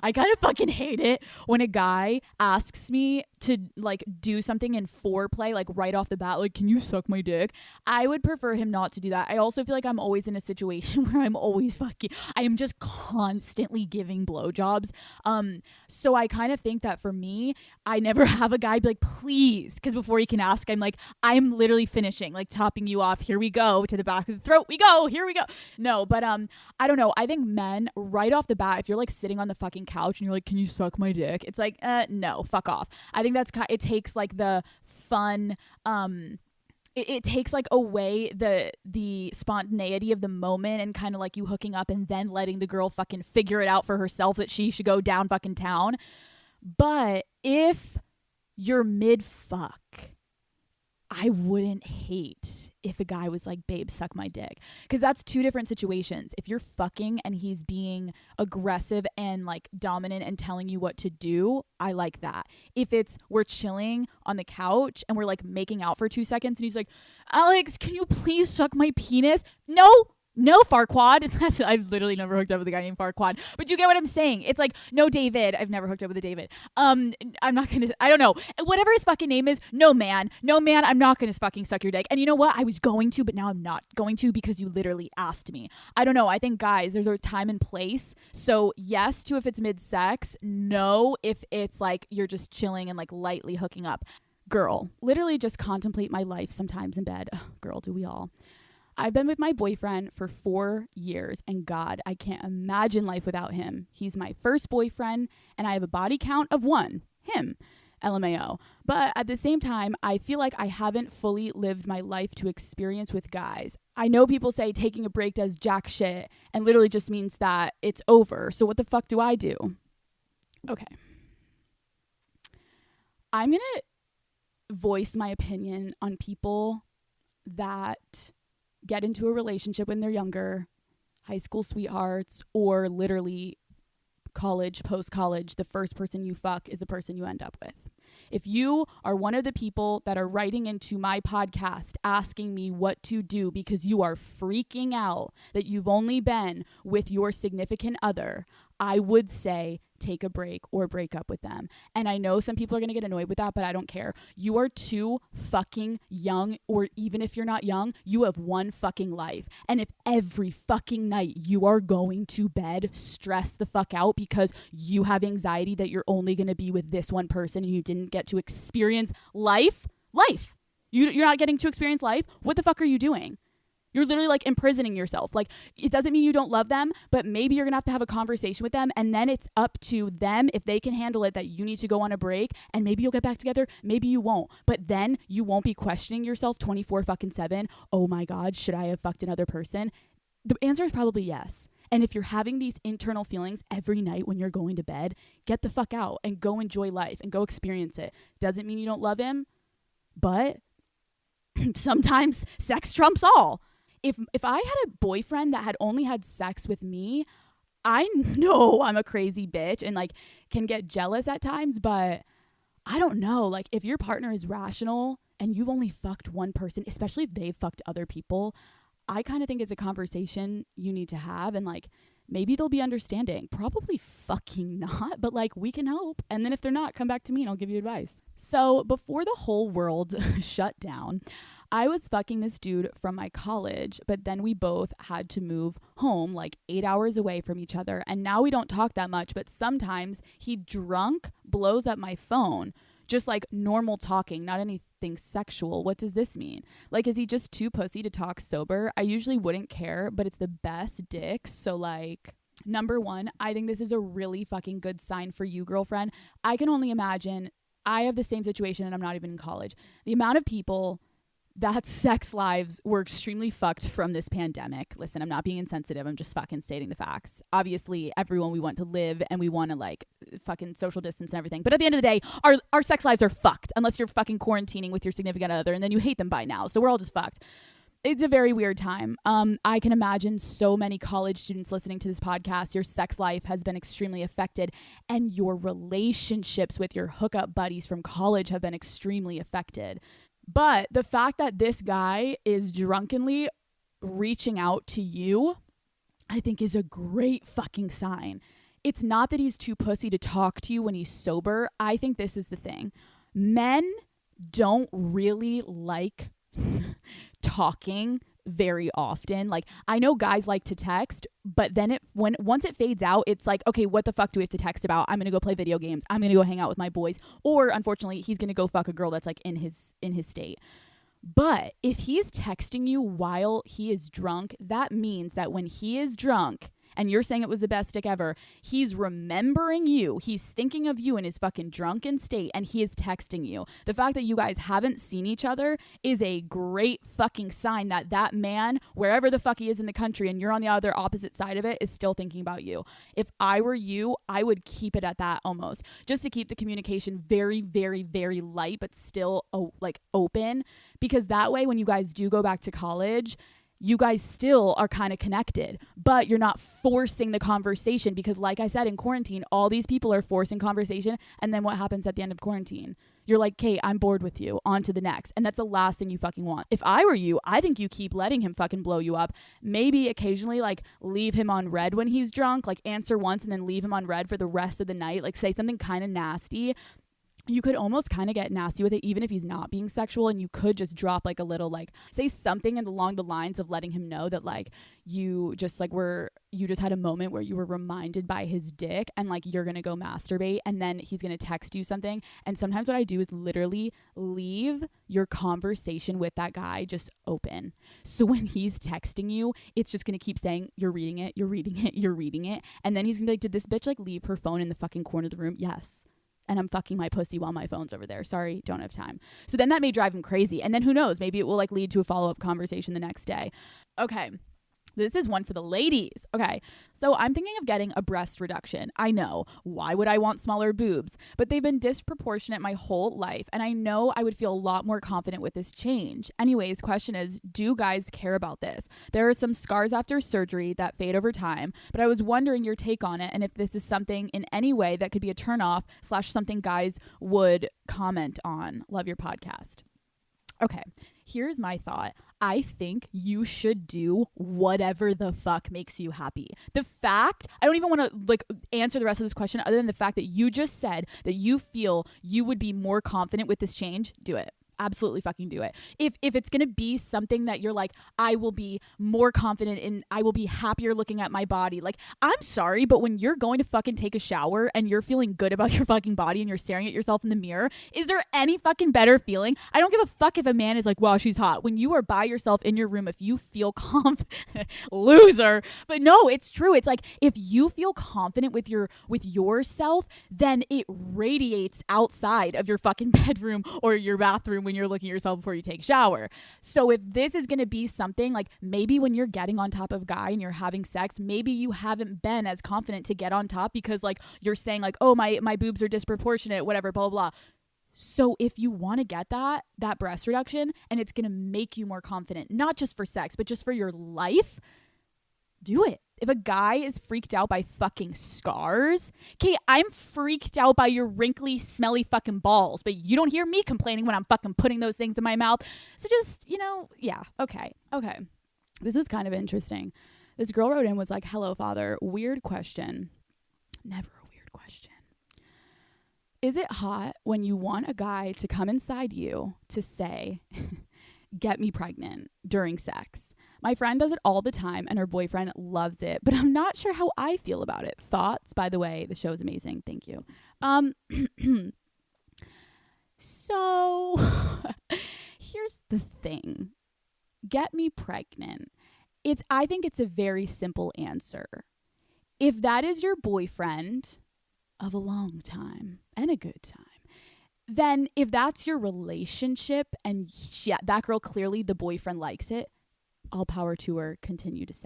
I kind of fucking hate it when a guy asks me to like do something in foreplay, like right off the bat, like, can you suck my dick? I would prefer him not to do that. I also feel like I'm always in a situation where I am just constantly giving blowjobs. So I kind of think that for me, I never have a guy be like, please, because before he can ask, I'm like, I'm literally finishing, like topping you off. Here we go, to the back of the throat we go. Here we go. No, but I don't know. I think men right off the bat, if you're like sitting on the fucking couch and you're like, can you suck my dick? It's like, no, fuck off. I think it takes like the fun, it takes like away the spontaneity of the moment and kind of like you hooking up and then letting the girl fucking figure it out for herself that she should go down fucking town. But if you're mid fuck, I wouldn't hate if a guy was like, babe, suck my dick. Because that's two different situations. If you're fucking and he's being aggressive and like dominant and telling you what to do, I like that. If it's we're chilling on the couch and we're like making out for 2 seconds and he's like, Alex, can you please suck my penis? No, Farquad. I've literally never hooked up with a guy named Farquad. But you get what I'm saying. It's like, no, David. I've never hooked up with a David. I'm not going to, I don't know. Whatever his fucking name is, no, man, I'm not going to fucking suck your dick. And you know what? I was going to, but now I'm not going to because you literally asked me. I don't know. I think, guys, there's a time and place. So yes to if it's mid-sex. No if it's like you're just chilling and like lightly hooking up. Girl, literally just contemplate my life sometimes in bed. Ugh, girl, do we all? I've been with my boyfriend for 4 years, and God, I can't imagine life without him. He's my first boyfriend, and I have a body count of 1, him, LMAO. But at the same time, I feel like I haven't fully lived my life to experience with guys. I know people say taking a break does jack shit, and literally just means that it's over. So what the fuck do I do? Okay. I'm going to voice my opinion on people that get into a relationship when they're younger, high school sweethearts, or literally college, post-college, the first person you fuck is the person you end up with. If you are one of the people that are writing into my podcast asking me what to do because you are freaking out that you've only been with your significant other, I would say take a break or break up with them. And I know some people are going to get annoyed with that, but I don't care. You are too fucking young, or even if you're not young, you have one fucking life. And if every fucking night you are going to bed stressed the fuck out because you have anxiety that you're only going to be with this one person and you didn't get to experience life, you're not getting to experience life, what the fuck are you doing? You're literally like imprisoning yourself. Like, it doesn't mean you don't love them, but maybe you're gonna have to have a conversation with them, and then it's up to them if they can handle it that you need to go on a break, and maybe you'll get back together, maybe you won't. But then you won't be questioning yourself 24/7. Oh my God, should I have fucked another person? The answer is probably yes. And if you're having these internal feelings every night when you're going to bed, get the fuck out and go enjoy life and go experience it. Doesn't mean you don't love him, but sometimes sex trumps all. If I had a boyfriend that had only had sex with me, I know I'm a crazy bitch and like can get jealous at times, but I don't know. Like if your partner is rational and you've only fucked one person, especially if they've fucked other people, I kind of think it's a conversation you need to have, and like maybe they'll be understanding. Probably fucking not, but like we can help. And then if they're not, come back to me and I'll give you advice. So before the whole world shut down, I was fucking this dude from my college, but then we both had to move home like 8 hours away from each other. And now we don't talk that much, but sometimes he drunk blows up my phone. Just like normal talking, not anything sexual. What does this mean? Like, is he just too pussy to talk sober? I usually wouldn't care, but it's the best dick. So like, number one, I think this is a really fucking good sign for you, girlfriend. I can only imagine, I have the same situation and I'm not even in college. The amount of people that sex lives were extremely fucked from this pandemic. Listen, I'm not being insensitive. I'm just fucking stating the facts. Obviously, everyone, we want to live and we want to like fucking social distance and everything. But at the end of the day, our sex lives are fucked unless you're fucking quarantining with your significant other and then you hate them by now. So we're all just fucked. It's a very weird time. I can imagine so many college students listening to this podcast. Your sex life has been extremely affected and your relationships with your hookup buddies from college have been extremely affected. But the fact that this guy is drunkenly reaching out to you, I think is a great fucking sign. It's not that he's too pussy to talk to you when he's sober. I think this is the thing. Men don't really like talking very often. Like I know guys like to text, but then once it fades out, it's like, okay, what the fuck do we have to text about? I'm gonna go play video games. I'm gonna go hang out with my boys, or unfortunately, he's gonna go fuck a girl that's like in his state. But if he's texting you while he is drunk, that means that when he is drunk and you're saying it was the best dick ever, he's remembering you. He's thinking of you in his fucking drunken state and he is texting you. The fact that you guys haven't seen each other is a great fucking sign that that man, wherever the fuck he is in the country and you're on the other opposite side of it, is still thinking about you. If I were you, I would keep it at that almost, just to keep the communication very, very, very light, but still like open, because that way when you guys do go back to college, you guys still are kind of connected, but you're not forcing the conversation, because like I said, in quarantine, all these people are forcing conversation. And then what happens at the end of quarantine? You're like, Kate, I'm bored with you. On to the next. And that's the last thing you fucking want. If I were you, I think you keep letting him fucking blow you up. Maybe occasionally like leave him on red when he's drunk, like answer once and then leave him on red for the rest of the night. Like say something kind of nasty. You could almost kind of get nasty with it even if he's not being sexual, and you could just drop like a little, like say something along the lines of letting him know that like you just had a moment where you were reminded by his dick and like you're gonna go masturbate, and then he's gonna text you something. And sometimes what I do is literally leave your conversation with that guy just open, so when he's texting you, it's just gonna keep saying you're reading it, you're reading it, you're reading it, and then he's gonna be like, did this bitch like leave her phone in the fucking corner of the room? Yes. And I'm fucking my pussy while my phone's over there. Sorry, don't have time. So then that may drive him crazy. And then who knows? Maybe it will like lead to a follow-up conversation the next day. Okay. This is one for the ladies. Okay. So I'm thinking of getting a breast reduction. I know. Why would I want smaller boobs? But they've been disproportionate my whole life. And I know I would feel a lot more confident with this change. Anyways, question is, do guys care about this? There are some scars after surgery that fade over time, but I was wondering your take on it and if this is something in any way that could be a turnoff / something guys would comment on. Love your podcast. Okay, here's my thought. I think you should do whatever the fuck makes you happy. The fact, I don't even want to like answer the rest of this question other than the fact that you just said that you feel you would be more confident with this change. Do it. Absolutely fucking do it. If it's going to be something that you're like, I will be more confident in, I will be happier looking at my body. Like, I'm sorry, but when you're going to fucking take a shower and you're feeling good about your fucking body and you're staring at yourself in the mirror, is there any fucking better feeling? I don't give a fuck if a man is like, wow, she's hot. When you are by yourself in your room, if you feel confident, loser. But no, it's true. It's like, if you feel confident with yourself, then it radiates outside of your fucking bedroom or your bathroom when you're looking at yourself before you take a shower. So if this is going to be something like, maybe when you're getting on top of a guy and you're having sex, maybe you haven't been as confident to get on top because like you're saying like, oh, my boobs are disproportionate, whatever, blah, blah, blah. So if you want to get that breast reduction and it's going to make you more confident, not just for sex, but just for your life, do it. If a guy is freaked out by fucking scars, okay, I'm freaked out by your wrinkly, smelly fucking balls, but you don't hear me complaining when I'm fucking putting those things in my mouth. So just, yeah, okay. This was kind of interesting. This girl wrote in, was like, hello, father, weird question. Never a weird question. Is it hot when you want a guy to come inside you to say, get me pregnant during sex? My friend does it all the time and her boyfriend loves it, but I'm not sure how I feel about it. Thoughts? By the way, the show is amazing. Thank you. So here's the thing. Get me pregnant. I think it's a very simple answer. If that is your boyfriend of a long time and a good time, then if that's your relationship and yeah, that girl clearly the boyfriend likes it, all power to her, continue to say